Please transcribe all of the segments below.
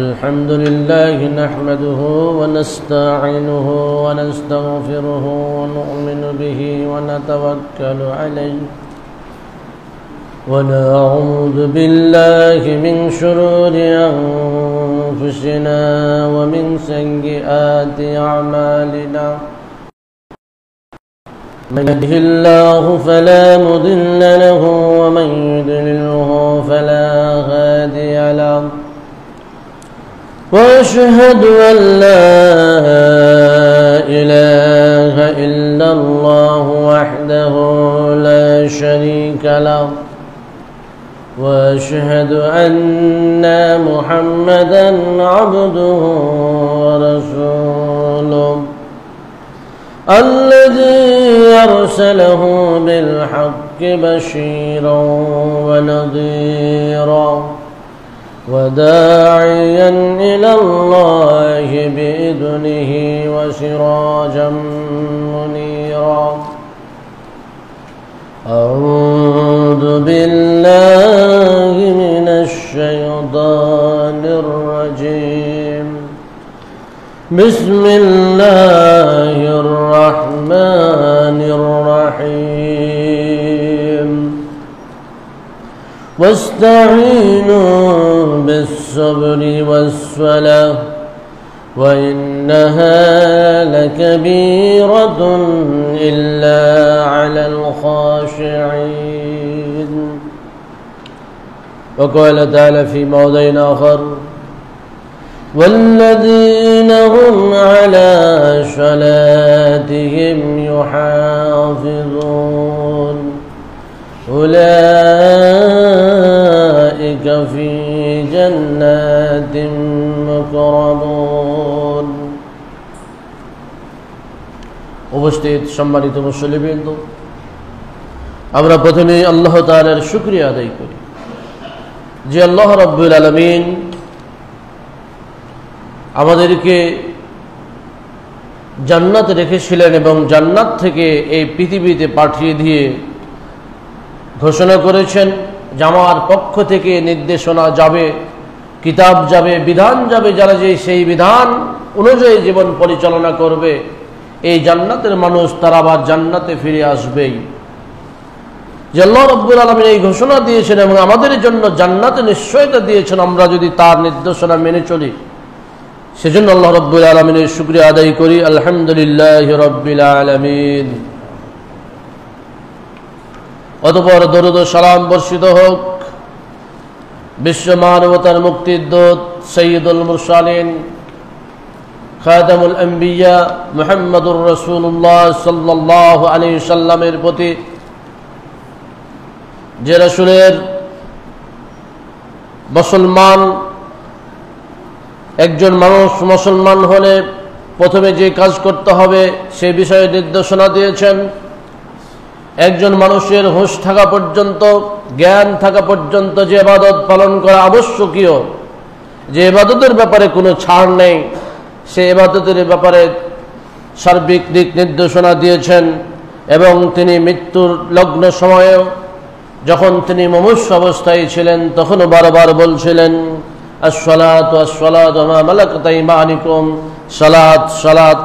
الحمد لله نحمده ونستعينه ونستغفره ونؤمن به ونتوكل عليه ونعوذ بالله من شرور أنفسنا ومن سيئات أعمالنا من يهده الله فلا مضل له ومن يضلله فلا هادي له وأشهد أن لا إله إلا الله وحده لا شريك له وأشهد أن محمدا عبده ورسوله الذي أرسله بالحق بشيرا ونذيرا وداعيا إلى الله بإذنه وسراجا منيرا أعوذ بالله من الشيطان الرجيم بسم الله الرحمن الرحيم واستعينوا بالصبر والصلاة وإنها لكبيرة إلا على الخاشعين وقال تعالى في موضع آخر والذين هم على صلاتهم يحافظون أولئك في جنات مكرمون উপস্থিত সম্মানিত মুসল্লিবৃন্দ, আমরা প্রথমে আল্লাহ তাআলার শুকরিয়া আদায় করি যে আল্লাহ রাব্বুল আলামিন আমাদেরকে জান্নাতে রেখেছিলেন এবং জান্নাত থেকে এই পৃথিবীতে পাঠিয়ে দিয়ে ঘোষণা করেছেন যে আমার পক্ষ থেকে নির্দেশনা যাবে, কিতাব যাবে, বিধান যাবে, যারা যে সেই বিধান অনুযায়ী জীবন পরিচালনা করবে এই জান্নাতের মানুষ তারা আবার জান্নাতে ফিরে আসবেই। যে আল্লাহ রাব্বুল আলামিন এই ঘোষণা দিয়েছেন এবং আমাদের জন্য জান্নাতে নিশ্চয়তা দিয়েছেন আমরা যদি তার নির্দেশনা মেনে চলি, সেজন্য আল্লাহ রাব্বুল আলামিনের শুকরিয়া আদায় করি। আলহামদুলিল্লাহি রাব্বিল আলামিন। অতঃপর দরুদ ও সালাম বর্ষিত হোক বিশ্ব মানবতার মুক্তির দূত সাইয়্যিদুল মুরসালিন খাতামুল আম্বিয়া মুহাম্মদুর রাসূলুল্লাহ সাল্লাল্লাহু আলাইহি সাল্লামের প্রতি, যে রাসূলের মুসলমান একজন মানুষ মুসলমান হলে প্রথমে যে কাজ করতে হবে সে বিষয়ে নির্দেশনা দিয়েছেন। একজন মানুষের হুঁশ থাকা পর্যন্ত, জ্ঞান থাকা পর্যন্ত যে ইবাদত পালন করা আবশ্যকীয়, যে ইবাদতের ব্যাপারে কোনো ছাড় নেই, সে ইবাদতের ব্যাপারে সার্বিক দিক নির্দেশনা দিয়েছেন। এবং তিনি মৃত্যুর লগ্ন সময়েও যখন তিনি মুমূর্ষ অবস্থায় ছিলেন তখনও বারবার বলছিলেন আসসালাতু আসসালাতু মা মালাকাত আইমানুকুম, সালাত সালাত।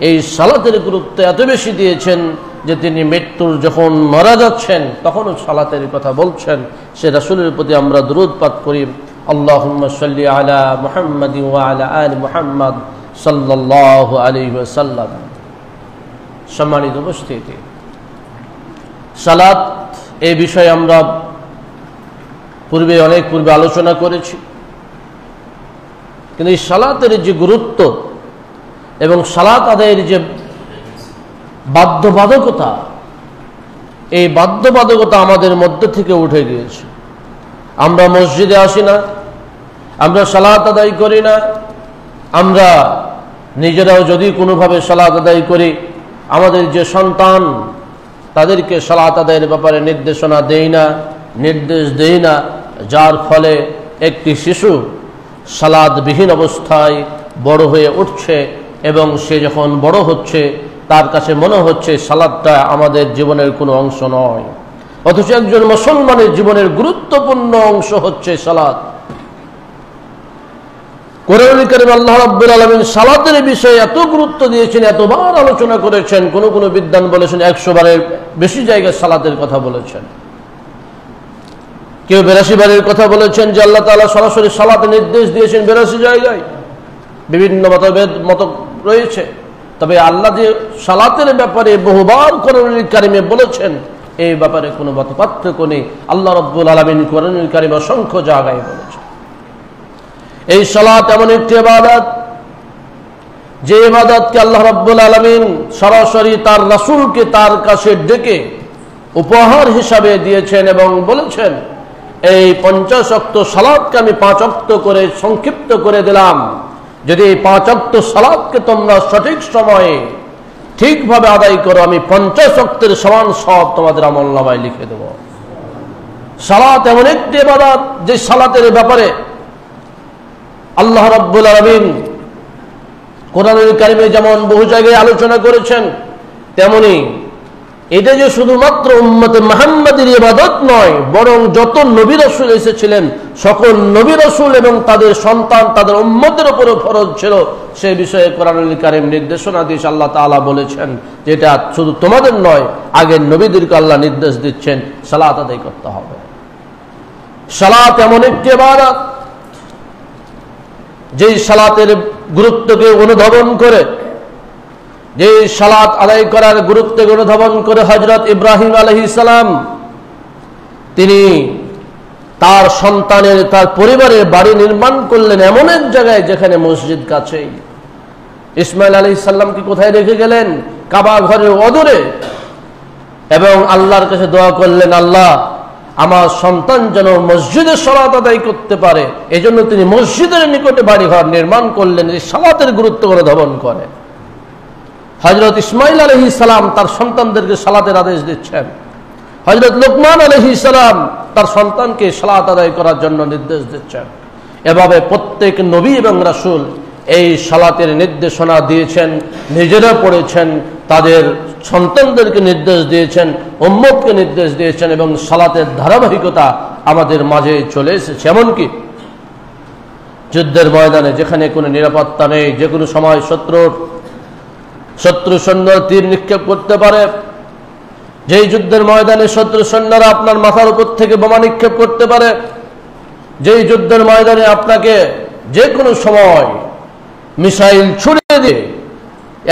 এই সালাতের গুরুত্ব এত বেশি দিয়েছেন যে তিনি মৃত্যুর যখন মারা যাচ্ছেন তখনও সালাতের কথা বলছেন। সে রাসূলের প্রতি আমরা দরুদ পাঠ করি, আল্লাহুম্মা সাল্লি আলা মুহাম্মাদি ওয়া আলা আলি মুহাম্মাদ সাল্লাল্লাহু আলাইহি ওয়াসাল্লাম। সম্মানিত উপস্থিতি, সালাত এই বিষয়ে আমরা অনেক পূর্বে আলোচনা করেছি, কিন্তু এই সালাতের যে গুরুত্ব এবং সালাত আদায়ের যে বাধ্যবাধকতা, এই বাধ্যবাধকতা আমাদের মধ্যে থেকে উঠে গিয়েছে। আমরা মসজিদে আসি না, আমরা সালাত আদায় করি না, আমরা নিজেরাও যদি কোনোভাবে সালাত আদায় করি, আমাদের যে সন্তান তাদেরকে সালাত আদায়ের ব্যাপারে নির্দেশনা দেই না, নির্দেশ দেই না, যার ফলে একটি শিশু সালাতবিহীন অবস্থায় বড় হয়ে উঠছে এবং সে যখন বড় হচ্ছে তার কাছে মনে হচ্ছে সালাতটা আমাদের জীবনের কোনো অংশ নয়। অথচ একজন মুসলমানের জীবনের গুরুত্বপূর্ণ অংশ হচ্ছে সালাত। কোরআনুল কারীমে আল্লাহ রাব্বুল আলামিন সালাতের বিষয়ে এত গুরুত্ব দিয়েছেন, এতবার আলোচনা করেছেন, কোন কোন বিদ্বান বলেছেন 100 বারের বেশি জায়গায় সালাতের কথা বলেছেন, কেউ 82 বারের কথা বলেছেন যে আল্লাহ তাআলা সরাসরি সালাতের নির্দেশ দিয়েছেন 82 জায়গায়। বিভিন্ন মত রয়েছে, তবে আল্লাহ যে সালাতের ব্যাপারে বহুবার কোরআনুল কারীমে বলেছেন এই ব্যাপারে কোনো মতপার্থক্য নেই। আল্লাহ রাব্বুল আলামিন কোরআনুল কারীমে অসংখ্য জায়গায় বলেছেন। এই সালাত এমন একটি ইবাদত যে ইবাদতকে আল্লাহ রাব্বুল আলামিন সরাসরি তার রাসূলকে তার কাছে ডেকে উপহার হিসাবে দিয়েছেন এবং বলেছেন এই 50 ওয়াক্ত সালাতকে আমি 5 ওয়াক্ত করে সংক্ষিপ্ত করে দিলাম, যদি এই 5 ওয়াক্ত সালাতকে তোমরা সঠিক সময়ে ঠিকভাবে আদায় করো আমি 50 ওয়াক্তের সমান সওয়াব তোমাদের আমলনামায় লিখে দেব। সালাত এমন একটি ইবাদত যে সালাতের ব্যাপারে আল্লাহ রাব্বুল আলামিন কোরআনুল কারীমে যেমন বহু জায়গায় আলোচনা করেছেন, তেমনি এটা যে শুধুমাত্র উম্মতে মুহাম্মাদের ইবাদত নয়, বরং যত নবী রাসূল এসেছিলেন সকল নবী রাসূল এবং তাদের সন্তান তাদের উম্মতের উপরে ফরজ ছিল, সে বিষয়ে কোরআনুল কারীম নির্দেশনা দিয়েছে। আল্লাহ তাআলা বলেছেন যে এটা শুধু তোমাদের নয়, আগের নবীদেরকে আল্লাহ নির্দেশ দিচ্ছেন সালাত আদায় করতে হবে। সালাত এমন একটি ইবাদত যেই সালাতের গুরুত্বকে অনুধাবন করে, যে সালাত আদায় করার গুরুত্বকে অনুধাবন করে হযরত ইব্রাহিম আলাইহিস সালাম তিনি তার সন্তানের তার পরিবারের বাড়ি নির্মাণ করলেন এমন এক জায়গায় যেখানে মসজিদ কাছেই। ইসমাইল আলাইহিস সালামকে কোথায় রেখে গেলেন? কাবা ঘরের অদূরে, এবং আল্লাহর কাছে দোয়া করলেন আল্লাহ আমার সন্তান যেন মসজিদে সালাত আদায় করতে পারে, এজন্য তিনি মসজিদের নিকটে বাড়িঘর নির্মাণ করলেন। এই সালাতের গুরুত্ব অনুধাবন করে হযরত ইসমাইল আলাইহিস সালাম তার সন্তানদেরকে সালাতের আদেশ দিচ্ছেন, হযরত লুকমান আলাইহিস সালাম তার সন্তানকে সালাত আদায় করার জন্য নির্দেশ দিচ্ছেন। এভাবে প্রত্যেক নবী এবং রাসূল এই সালাতের নির্দেশনা দিয়েছেন, নিজেরা পড়েছেন, তাদের সন্তানদেরকে নির্দেশ দিয়েছেন, উম্মতকে নির্দেশ দিয়েছেন, এবং সালাতের ধারাবাহিকতা আমাদের মাঝে চলে এসেছে। এমনকি যুদ্ধের ময়দানে যেখানে কোনো নিরাপত্তা নেই, যে কোনো সময় শত্রু সৈন্যরা তীর নিক্ষেপ করতে পারে, যেই যুদ্ধের ময়দানে শত্রু সৈন্যরা আপনার মাথার উপর থেকে বোমা নিক্ষেপ করতে পারে, যেই যুদ্ধের ময়দানে আপনাকে যে কোনো সময় মিসাইল ছুড়ে দিয়ে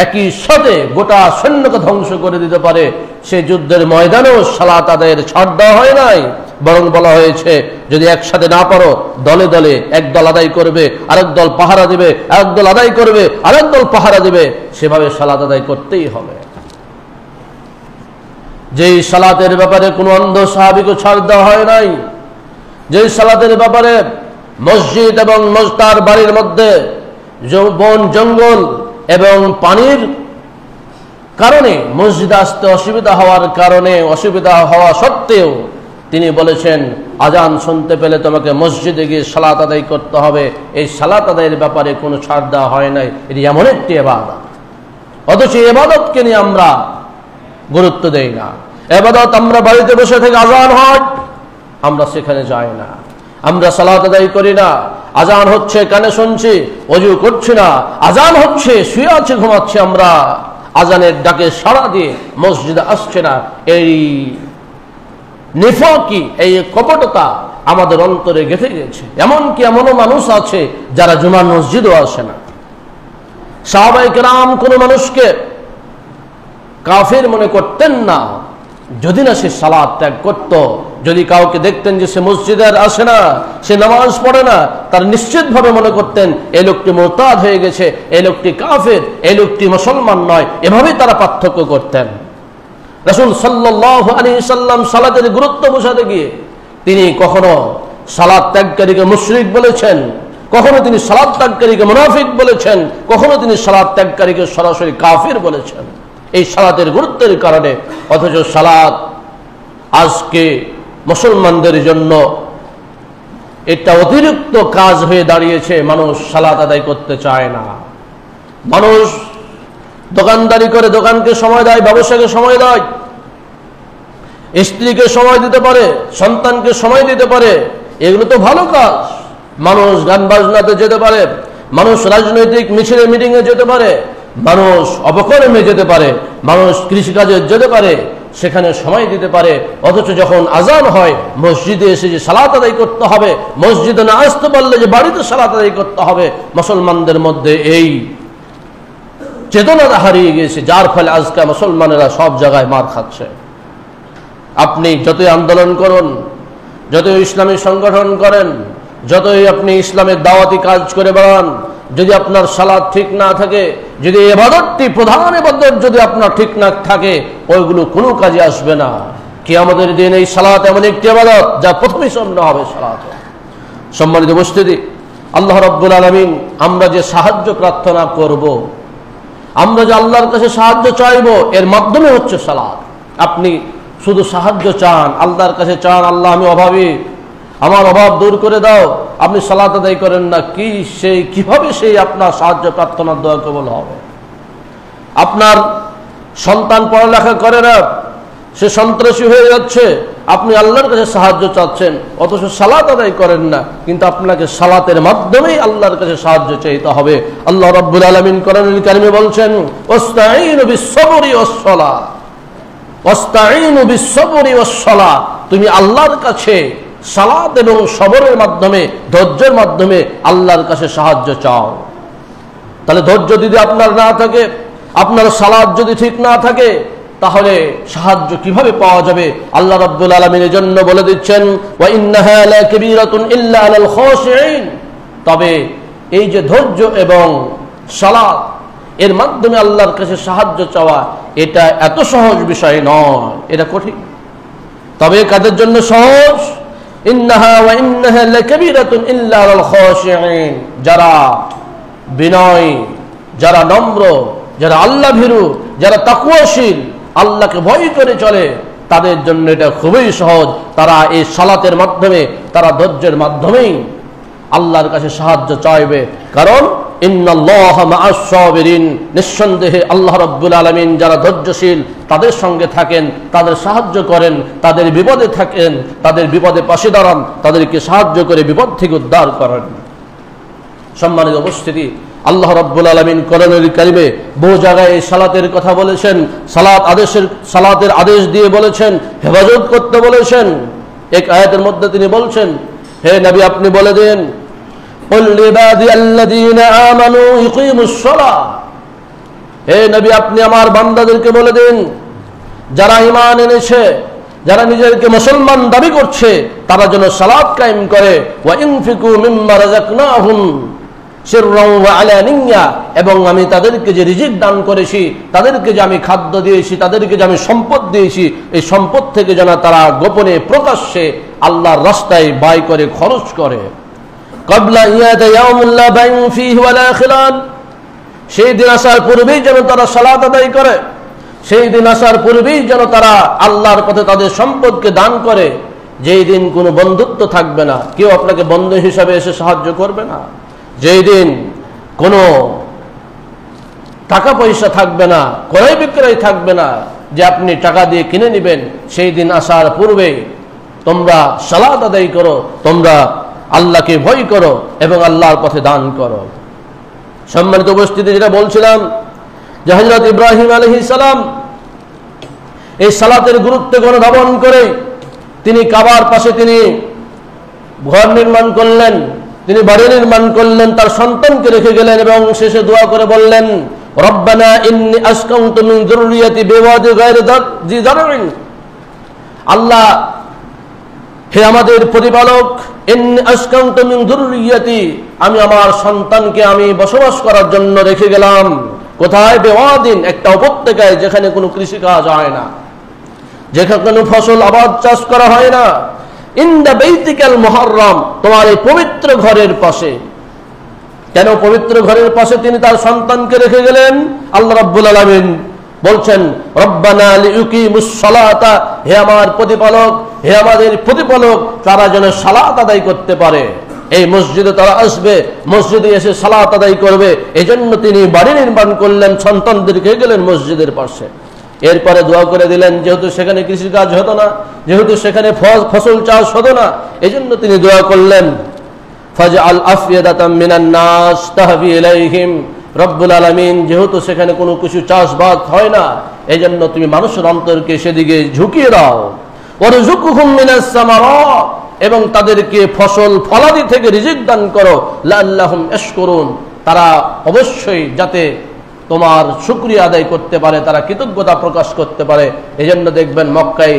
একই সাথে গোটা সৈন্যকে ধ্বংস করে দিতে পারে, সেই যুদ্ধের ময়দানেও সালাত আদায়ের ছাড় দেওয়া হয় নাই, বরং বলা হয়েছে যদি একসাথে না পারো দলে দলে, এক দল আদায় করবে আরেক দল পাহারা দিবে, আরেক দল আদায় করবে আরেক দল পাহারা দিবে, সেভাবে সালাত আদায় করতেই হবে। যেই সালাতের ব্যাপারে কোনো অন্ধ সাহাবীকে ছাড় দেওয়া হয় নাই, যেই সালাতের ব্যাপারে মসজিদ এবং তার বাড়ির মধ্যে বন জঙ্গল এবং পানির কারণে মসজিদে আসতে অসুবিধা হওয়ার কারণে, অসুবিধা হওয়া সত্ত্বেও তিনি বলেছেন আজান শুনতে পেলে তোমাকে মসজিদে গিয়ে সালাত আদায় করতে হবে। এই সালাত আদায়ের ব্যাপারে কোনো ছাড় দেওয়া হয় নাই। এটি এমন একটি ইবাদত, অথচ এই ইবাদতকে নিয়ে আমরা গুরুত্ব দেই না। ইবাদত আমরা বাড়িতে বসে থেকে আজান হয় আমরা সেখানে যাই না, আমরা সালাত আদায় করি না। আজান হচ্ছে কানে শুনছি, ওযু করছি না, আজান হচ্ছে শুয়ে আছে ঘুমাচ্ছি, আমরা আজানের ডাকে সাড়া দিয়ে মসজিদে আসছে না। এই নিফাকি, এই কপটতা আমাদের অন্তরে গেঁথে গেছে। এমনকি এমনও মানুষ আছে যারা জুমার মসজিদও আসে না। সাহাবায়ে কেরাম কোনো মানুষকে কাফের মনে করতেন না যদি না সে সালাত ত্যাগ করত। যদি কাউকে দেখতেন যে সে মসজিদে আর আসে না, সে নামাজ পড়ে না, তার নিশ্চিতভাবে মনে করতেন এই লোকটি মুরতাদ হয়ে গেছে, এই লোকটি কাফের, এই লোকটি মুসলমান নয়। এভাবেই তারা পার্থক্য করতেন। রাসূল সাল্লাল্লাহু আলাইহি সাল্লাম সালাতের গুরুত্ব বোঝাতে গিয়ে তিনি কখনো সালাত ত্যাগকারীকে মুশরিক বলেছেন, কখনো তিনি সালাত ত্যাগকারীকে মুনাফিক বলেছেন, কখনো তিনি সালাত ত্যাগকারীকে সরাসরি কাফির বলেছেন। এই সালাতের গুরুত্বের কারণে। অথচ সালাত আজকে মুসলমানদের জন্য এটা অতিরিক্ত কাজ হয়ে দাঁড়িয়েছে। মানুষ সালাত আদায় করতে চায় না। মানুষ দোকানদারি করে দোকানকে সময় দেয়, ব্যবসাকে সময় দেয়, স্ত্রীকে সময় দিতে পারে, সন্তানকে সময় দিতে পারে, এগুলো তো ভালো কাজ। মানুষ গান বাজনাতে যেতে পারে, মানুষ রাজনৈতিক মিছিলে মিটিংয়ে যেতে পারে, মানুষ অপকর্মে যেতে পারে, মানুষ কৃষিকাজে যেতে পারে, সেখানে সময় দিতে পারে। অথচ যখন আজান হয় মসজিদে এসে যে সালাত আদায় করতে হবে, মসজিদে না আসতে পারলে যে বাড়িতে সালাত আদায় করতে হবে, মুসলমানদের মধ্যে এই চেতনাটা হারিয়ে গিয়েছে, যার ফলে আজকে মুসলমানেরা সব জায়গায় মার খাচ্ছে। আপনি যতই আন্দোলন করুন, যতই ইসলামী সংগঠন করেন, যতই আপনি ইসলামের দাওয়াতি কাজ করে বেড়ান, যদি আপনার সালাত ঠিক না থাকে, যদি ইবাদতটি প্রধান ইবাদত যদি আপনার ঠিক না থাকে, ওইগুলো কোনো কাজে আসবে না। কিয়ামতের দিন এই সালাত এমন একটি ইবাদত যা প্রথমেই শূন্য হবে সালাত। সম্মানিত উপস্থিতি, আল্লাহ রাব্বুল আলামিন আমরা যে সাহায্য প্রার্থনা করব, আমরা যে আল্লাহর কাছে সাহায্য চাইব, এর মাধ্যমে হচ্ছে সালাত। আপনি শুধু সাহায্য চান, আল্লাহর কাছে চান, আল্লাহ আমি অভাবী, আমার অভাব দূর করে দাও, আপনি সালাত আদায় করেন না, কিভাবে সেই আপনার সাহায্য প্রার্থনার দোয়া কবুল হবে? আপনার সন্তান পড়ালেখা করে না, সে সন্ত্রাসী হয়ে যাচ্ছে, আপনি আল্লাহর কাছে সাহায্য চাচ্ছেন, অথচ সালাত আদায় করেন না, কিন্তু আপনাকে সালাতের মাধ্যমেই আল্লাহর কাছে সাহায্য চাইতে হবে। আল্লাহ রাব্বুল আলামিন কোরআনুল কারীমে বলছেন, ওয়াস্তাঈনু বিস-সাবরি ওয়াস-সালাহ, ওয়াস্তাঈনু বিস-সাবরি ওয়াস-সালাহ, তুমি আল্লাহর কাছে সালাত এবং সবরের মাধ্যমে, ধৈর্যের মাধ্যমে আল্লাহর কাছে সাহায্য চাও। তাহলে ধৈর্য যদি আপনার না থাকে, আপনার সালাত যদি ঠিক না থাকে, তাহলে সাহায্য কিভাবে পাওয়া যাবে? আল্লাহ রাব্বুল আলামিন এর জন্য বলে দিচ্ছেন, ওয়া ইন্নাহা লাকাবীরাতুন ইল্লা আলাল খাশিঈন, তবে এই যে ধৈর্য এবং সালাত, এর মাধ্যমে আল্লাহর কাছে সাহায্য চাওয়া, এটা এত সহজ বিষয় নয়, এটা কঠিন। তবে কাদের জন্য সহজ? ইন্নাহা ওয়া ইন্নাহা লাকাবীরাতুন ইল্লা আলাল খাশিঈন, যারা বিনয়, যারা নম্র, যারা আল্লাহ ভীরু, যারা তাকওয়াশীল, আল্লাহকে ভয় করে চলে, তাদের জন্য এটা খুবই সহজ। তারা এই সালাতের মাধ্যমে, তারা ধৈর্যের মাধ্যমেই আল্লাহর কাছে সাহায্য চাইবে। কারণ ইন্নাল্লাহা মা'আস সাবিরিন, নিঃসন্দেহে আল্লাহ রাব্বুল আলামিন যারা ধৈর্যশীল তাদের সঙ্গে থাকেন, তাদের সাহায্য করেন, তাদের বিপদে থাকেন, তাদের বিপদে পাশে দাঁড়ান, তাদেরকে সাহায্য করে বিপদ থেকে উদ্ধার করেন। সম্মানিত উপস্থিতি, আল্লাহ রাব্বুল আলামিন কোরআনুল কারীমে বহু জায়গায় সালাতের কথা বলেছেন, সালাতের আদেশ দিয়ে বলেছেন, হেফাজত করতে বলেছেন। এক আয়াতের মধ্যে তিনি বলছেন, হে নবী আপনি বলে দেন, কুল লিবাদিয়াল্লাযীনা আমানু ইকিমুস সালাহ, হে নবী আপনি আমার বান্দাদেরকে বলে দেন, যারা ঈমান এনেছে, যারা নিজেদেরকে মুসলমান দাবি করছে, তারা যেন সালাত কায়েম করে। ওয়া ইনফিকু মিম্মা রাযাকনাহুম সিররাও ওয়া আলানিয়া, এবং আমি তাদেরকে যে রিজিক দান করেছি, তাদেরকে যে আমি খাদ্য দিয়েছি, তাদেরকে যে আমি সম্পদ দিয়েছি, এই সম্পদ থেকে যেন তারা গোপনে প্রকাশ্যে আল্লাহর রাস্তায় ব্যয় করে, খরচ করে। ক্বাবলা ইয়াদা ইয়াউমুল লা বাইউন ফীহি ওয়ালা খিলাল, সেই দিন আসার পূর্বেই যেন তারা সালাত আদায় করে, সেই দিন আসার পূর্বেই যেন তারা আল্লাহর পথে তাদের সম্পদকে দান করে, যেই দিন কোনো বন্ধুত্ব থাকবে না, কেউ আপনাকে বন্ধু হিসাবে এসে সাহায্য করবে না, যেই দিন কোনো টাকা পয়সা থাকবে না, ক্রয় বিক্রয় থাকবে না, যে আপনি টাকা দিয়ে কিনে নেবেন, সেই দিন আসার পূর্বে তোমরা সালাত আদায় করো, তোমরা আল্লাহকে ভয় করো এবং আল্লাহর পথে দান করো। সম্মানিত উপস্থিতি, যেটা বলছিলাম যে হযরত ইব্রাহিম আলাইহিস সালাম এই সালাতের গুরুত্ব অনুধাবন করে তিনি কাবার পাশে তিনি ঘর নির্মাণ করলেন, তিনি বাড়ি নির্মাণ করলেন, তার সন্তানকে রেখে গেলেন এবং শেষে দোয়া করে বললেন, রব্বানা ইন্নী আসকানতু মিন যুররিয়াতি বিওয়াদি গায়রি জি যারইন, আল্লাহ হে আমাদের প্রতিপালক, ইন্নী আসকানতু মিন যুররিয়াতি, আমি আমার সন্তানকে আমি বসবাস করার জন্য রেখে গেলাম কোথায়? বিওয়াদিন, একটা উপত্যকায়, যেখানে কোনো কৃষিকাজ হয় না, যেখানে কোনো ফসল আবাদ চাষ করা হয় না, ইনদা বাইতিকাল মুহাররম, তোমার এই পবিত্র ঘরের পাশে। কেন পবিত্র ঘরের পাশে তিনি তার সন্তানকে রেখে গেলেন? আল্লাহ রাব্বুল আলামিন বলছেন, রব্বানা লিইকিমুস সালাতা, হে আমার প্রতিপালক, হে আমাদের প্রতিপালক, তারা যেন সালাত আদায় করতে পারে, এই মসজিদে তারা আসবে, মসজিদে এসে সালাত আদায় করবে, এজন্য তিনি বাড়ি নির্মাণ করলেন, সন্তানদের রেখে গেলেন মসজিদের পাশে। এরপরে দোয়া করে দিলেন, যেহেতু সেখানে কৃষিকাজ হতো না, যেহেতু সেখানে ফসল চাষ হতো না, এজন্য তিনি দোয়া করলেন, ফাজআল আফইদাতাম মিনান নাস তাহবি ইলাইহিম, রব্বুল আলামিন যেহেতু সেখানে কোনো কিছু চাষবাদ হয় না, এজন্য তুমি মানুষের অন্তরকে সেদিকে ঝুঁকিয়ে দাও। ওয়ারযুকহুম মিনাস সামারাত, এবং তাদেরকে ফসল ফলাদি থেকে রিজিক দান করো, লাআল্লাহুম ইয়াশকুরুন, তারা অবশ্যই যাতে তোমার শুকরিয়া আদায় করতে পারে, তারা কৃতজ্ঞতা প্রকাশ করতে পারে। এজন্য দেখবেন মক্কায়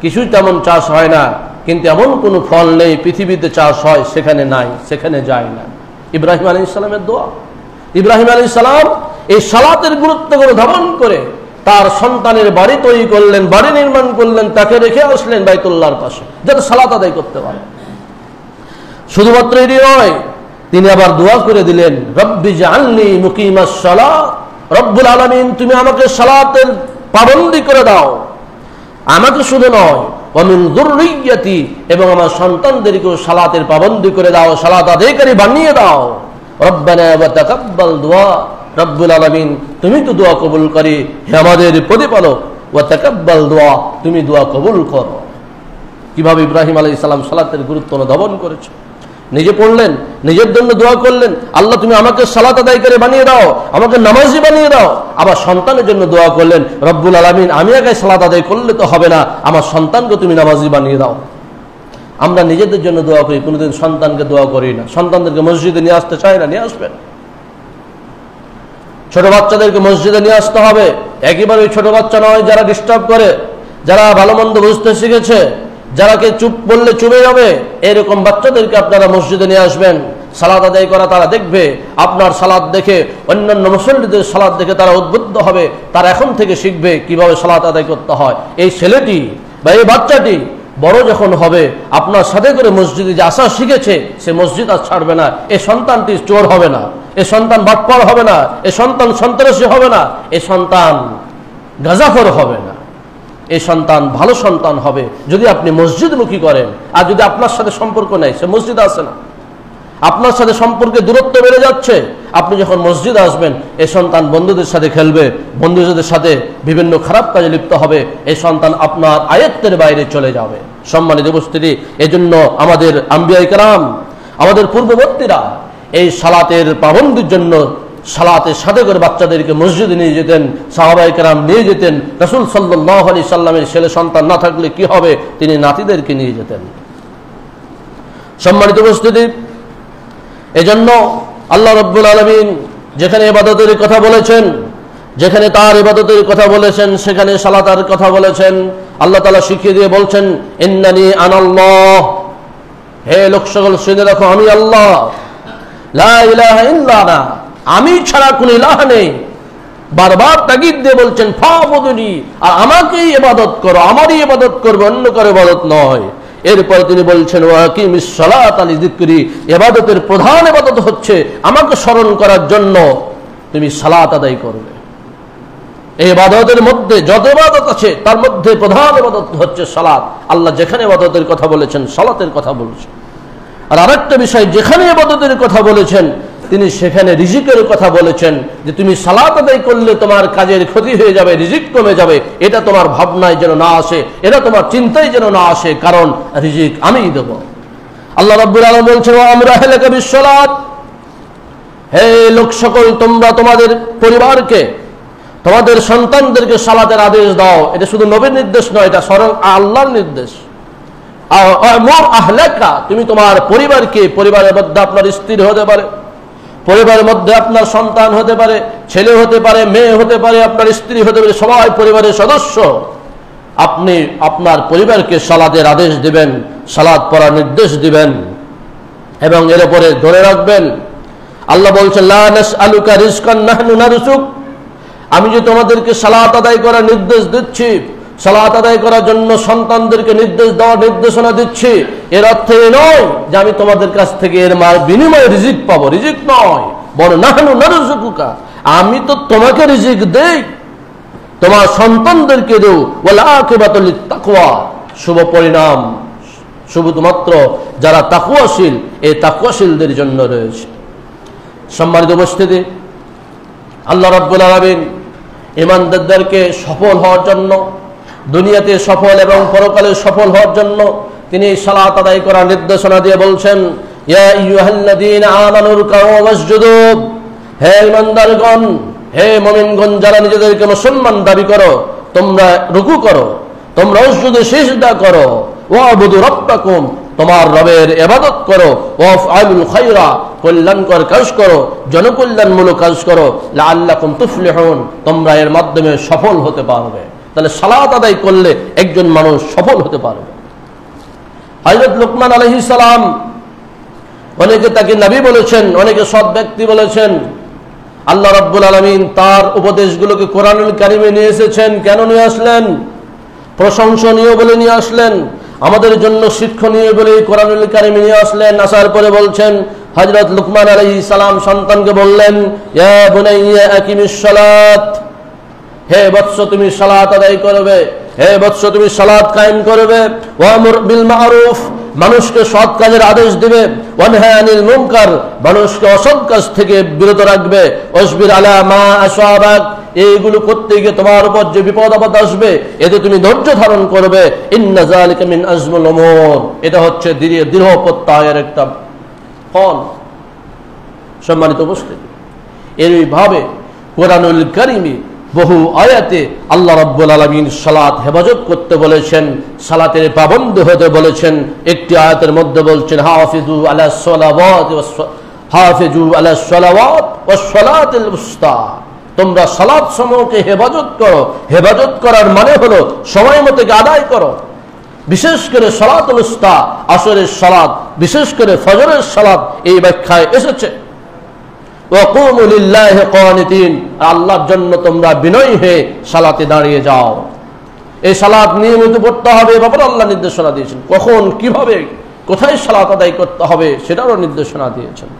কিছুই তেমন চাষ হয় না, কিন্তু এমন কোনো ফল নেই পৃথিবীতে চাষ হয় সেখানে নাই, সেখানে যায় না। ইব্রাহিম আলাইহিস সালামের দোয়া। ইব্রাহিম আলাইহিস সালাম এই সালাতের গুরুত্বগুলো ধারণ করে তার সন্তানের বাড়ি তৈরি করলেন, বাড়ি নির্মাণ করলেন, তাকে রেখে আসলেন বাইতুল্লাহর পাশে, যাতে সালাত আদায় করতে পারে। শুধুমাত্র এটি নয়, তিনি আবার দোয়া করে দিলেন, রব্বি জাআলনি মুকিমাস সালাত, রব্বুল আলামিন তুমি আমাকে সালাতের পাবন্দী করে দাও। আমাকে শুধু নয়, ওয়া মিন যুররিয়্যাতি, এবং আমার সন্তানদেরকেও সালাতের পাবন্দী করে দাও, সালাত আদায়কারী বানিয়ে দাও। রব্বানা ওয়া তাকাব্বাল দুআ, রব্বুল আলামিন তুমি তো দোয়া কবুল করি, হে আমাদের প্রতিপালক, ওয়া তাকাব্বাল দুআ, তুমি দোয়া কবুল করো। কিভাবে ইব্রাহিম আলাইহিস সালাম সালাতের গুরুত্ব অনুধাবন করেছে, নিজে পড়লেন, নিজের জন্য দোয়া করলেন, আল্লাহ তুমি আমাকে সালাত আদায়কারী বানিয়ে দাও, আমাকে নামাজি বানিয়ে দাও। আবার সন্তানের জন্য দোয়া করলেন, রব্বুল আলামিন আমি একাই সালাত আদায় করলে তো হবে না, আমার সন্তানকে তুমি নামাজি বানিয়ে দাও। আমরা নিজেদের জন্য দোয়া করি, কোনোদিন সন্তানকে দোয়া করি না। সন্তানদেরকে মসজিদে নিয়ে আসতে চাই না, নিয়ে আসবেন। ছোট বাচ্চাদেরকে মসজিদে নিয়ে আসতে হবে। একেবারে ওই ছোট বাচ্চা নয় যারা ডিস্টার্ব করে, যারা ভালো মন্দ বুঝতে শিখেছে, যারাকে চুপ বললে চুপে যাবে, এরকম বাচ্চাদেরকে আপনারা মসজিদে নিয়ে আসবেন। সালাত আদায় করা তারা দেখবে, আপনার সালাত দেখে অন্যান্য মুসল্লিদের সালাত দেখে তারা উদ্বুদ্ধ হবে, তারা এখন থেকে শিখবে কিভাবে সালাত আদায় করতে হয়। এই ছেলেটি বা এই বাচ্চাটি বড় যখন হবে, আপনার সাথে করে মসজিদে যে আসা শিখেছে, সে মসজিদ আর ছাড়বে না। এই সন্তানটি চোর হবে না, এ সন্তান বাটপার হবে না, এ সন্তান সন্ত্রাসী হবে না, এ সন্তান গাঁজাখোর হবে না, এই সন্তান ভালো সন্তান হবে যদি আপনি মসজিদমুখী করেন। আর যদি আপনার সাথে সম্পর্ক নেই, সে মসজিদে আসে না, আপনার সাথে সম্পর্কে দূরত্ব বেড়ে যাচ্ছে, আপনি যখন মসজিদে আসবেন, এই সন্তান বন্ধুদের সাথে খেলবে, বন্ধুদের সাথে বিভিন্ন খারাপ কাজে লিপ্ত হবে, এই সন্তান আপনার আয়ত্তের বাইরে চলে যাবে। সম্মানিত উপস্থিতি, এজন্য আমাদের আম্বিয়া ইকরাম, আমাদের পূর্ববর্তীরা এই সালাতের পাবন্দির জন্য সালাতের সাথে করে বাচ্চাদেরকে মসজিদে নিয়ে যেতেন, সাহাবায়ে কেরাম নিয়ে যেতেন। রাসূল সাল্লাল্লাহু আলাইহি সাল্লামের ছেলে সন্তান না থাকলে কি হবে, তিনি নাতিদেরকে নিয়ে যেতেন। সম্মানিত উপস্থিতি, এজন্য আল্লাহ রাব্বুল আলামিন যেখানে ইবাদতের কথা বলেছেন, যেখানে তার ইবাদতের কথা বলেছেন, সেখানে সালাতের কথা বলেছেন। আল্লাহ তাআলা শিখিয়ে দিয়ে বলছেন, ইন্নানি আনাল্লাহ, হে লোক সকল শুনে রাখো, আমি আল্লাহ, লা ইলাহা ইল্লা আনা, আমি ছাড়া কোনো ইলাহ নেই। বারবার তাগিদ দিয়ে বলছেন, ফাবুদুনি, আর আমাকেই ইবাদত করো, আমারই ইবাদত করবে, অন্য কারো ইবাদত নয়। এরপর তিনি বলছেন, ওয়া আকিমিস সালাতা লিযিকরি, ইবাদতের প্রধান ইবাদত হচ্ছে আমাকে স্মরণ করার জন্য তুমি সালাত আদায় করবে। এই ইবাদতের মধ্যে যত ইবাদত আছে তার মধ্যে প্রধান ইবাদত হচ্ছে সালাত। আল্লাহ যেখানে ইবাদতের কথা বলেছেন, সালাতের কথা বলেছেন। আর আরেকটা বিষয়, যেখানে ইবাদতের কথা বলেছেন, তিনি সেখানে রিজিকের কথা বলেছেন, যে তুমি সালাত আদায় করলে তোমার কাজের ক্ষতি হয়ে যাবে, রিজিক কমে যাবে, এটা তোমার ভাবনায় যেন না আসে, এটা তোমার চিন্তায় যেন না আসে, কারণ রিজিক আমিই দেব। আল্লাহ রাব্বুল আলামিন বলছেন, ওয়া আমরা আহলাকা বিসসালাত, হে লোক সকল, তোমরা তোমাদের পরিবারকে, তোমাদের সন্তানদেরকে সালাতের আদেশ দাও। এটা শুধু নবীর নির্দেশ নয়, এটা স্বয়ং আল্লাহর নির্দেশ। আমর আহলাকা, তুমি তোমার পরিবারকে, পরিবারের মধ্যে আপনার স্ত্রী হতে পারে, পরিবারের মধ্যে আপনার সন্তান হতে পারে, ছেলে হতে পারে, মেয়ে হতে পারে, আপনার স্ত্রী হতে পারে, সবাই পরিবারের সদস্য। আপনি আপনার পরিবারকে সালাতের আদেশ দিবেন, সালাত পড়ার নির্দেশ দিবেন, এবং এর উপরে ধরে রাখবেন। আল্লাহ বলছেন, লা নাসআলুকা রিজকান নাহনু নারযুক, আমি যে তোমাদেরকে সালাত আদায় করার নির্দেশ দিচ্ছি, সালাত আদায় করার জন্য সন্তানদেরকে নির্দেশ দেওয়ার নির্দেশনা দিচ্ছি, এর অর্থ এই নয় যে আমি তোমাদের কাছ থেকে এর বিনিময়ে রিজিক পাবো, রিজিক নয়, বরং নাহনু নারযুকুকা, আমি তো তোমাকে রিজিক দেই, তোমার সন্তানদেরকে দেও। ওয়াল আকিবাতু লিত্তাকওয়া, শুভ পরিণাম শুধুমাত্র যারা তাকওয়াশীল, এই তাকওয়াশীলদের জন্য রয়েছে। সম্মানিত উপস্থিতি, আল্লাহ রাব্বুল আলামিন ঈমানদারদেরকে সফল হওয়ার জন্য, দুনিয়াতে সফল এবং পরকালে সফল হওয়ার জন্য তিনি সালাত আদায় করার নির্দেশনা দিয়ে বলছেন, ইয়া আইয়ুহাল্লাযীনা আমানু রুকউ ওয়াসজুদু, হে ঈমানদারগণ, হে মুমিনগণ, যারা নিজেদেরকে মুসলমান দাবি করো, তোমরা রুকু করো, তোমরা সুজুদে সিজদা করো, ওয়াবুদু রাব্বাকুম, তোমার রবের ইবাদত করো, ওয়াফআলুল খায়রা, কল্যাণকর কাজ করো, জনকল্যাণমূলক কাজ করো, লাআল্লাকুম তুফলিহুন, তোমরা এর মাধ্যমে সফল হতে পারবে। তাহলে সালাত আদায় করলে একজন মানুষ সফল হতে পারবে। হযরত লুকমান আলাইহিস সালাম, অনেকে তাকে নবী বলেছেন, অনেকে সৎ ব্যক্তি বলেছেন। আল্লাহ রাব্বুল আলামিন তার উপদেশগুলোকে কোরআনুল কারীমে নিয়ে এসেছেন। কেন নিয়ে আসলেন? প্রশংসনীয় বলে নিয়ে আসলেন, আমাদের জন্য শিক্ষণীয় বলে কোরআনুল কারীমে নিয়ে আসলেন। আসার পরে বলছেন, হযরত লুকমান আলাইহিস সালাম সন্তানকে বললেন, ইয়া বুনাইয়া আকিমিস সালাত, হে বৎস তুমি সালাত আদায় করবে, হে বৎস তুমি সালাত কায়েম করবে, ওয়ামুর বিল মারুফ, মানুষকে সৎ কাজের আদেশ দিবে, ওয়ানহা আনিল মুনকার, মানুষকে অসৎ কাজ থেকে বিরত রাখবে, ওয়াসবির আলা মা আসাবাক, এইগুলো করতে গিয়ে তোমার উপর যে বিপদ আপদ আসবে এতে তুমি ধৈর্য ধারণ করবে, ইন্না যালিকা মিন আজমুল উমুর, এটা হচ্ছে দৃঢ় প্রত্যয়ের একটা ফল। সম্মানিত উপস্থিতি, এইভাবে কোরআনুল কারীমে বহু আয়াতে আল্লাহ রাব্বুল আলামিন সালাত হেফাজত করতে বলেছেন, সালাতের পাবন্দ হতে বলেছেন। একটি আয়াতের মধ্যে বলছেন, হাফিজু আলাস সালাওয়াত ওয়াস সালাতিল উসতা, তোমরা সালাত সমূহকে হেফাজত করো। হেফাজত করার মানে হলো সময় মতো আদায় করো। বিশেষ করে সালাতুল উসতা, আসরের সালাত, বিশেষ করে ফজরের সালাত এই ব্যাখ্যায় এসেছে। ওয়াকুমু লিল্লাহি কানিতিন, আল্লাহর জন্য তোমরা বিনয়ী হয়ে সালাতে দাঁড়িয়ে যাও। এই সালাত নিয়মিত পড়তে হবে, ব্যাপারে আল্লাহ নির্দেশনা দিয়েছেন। কখন, কিভাবে, কোথায় সালাত আদায় করতে হবে সেটারও নির্দেশনা দিয়েছেন।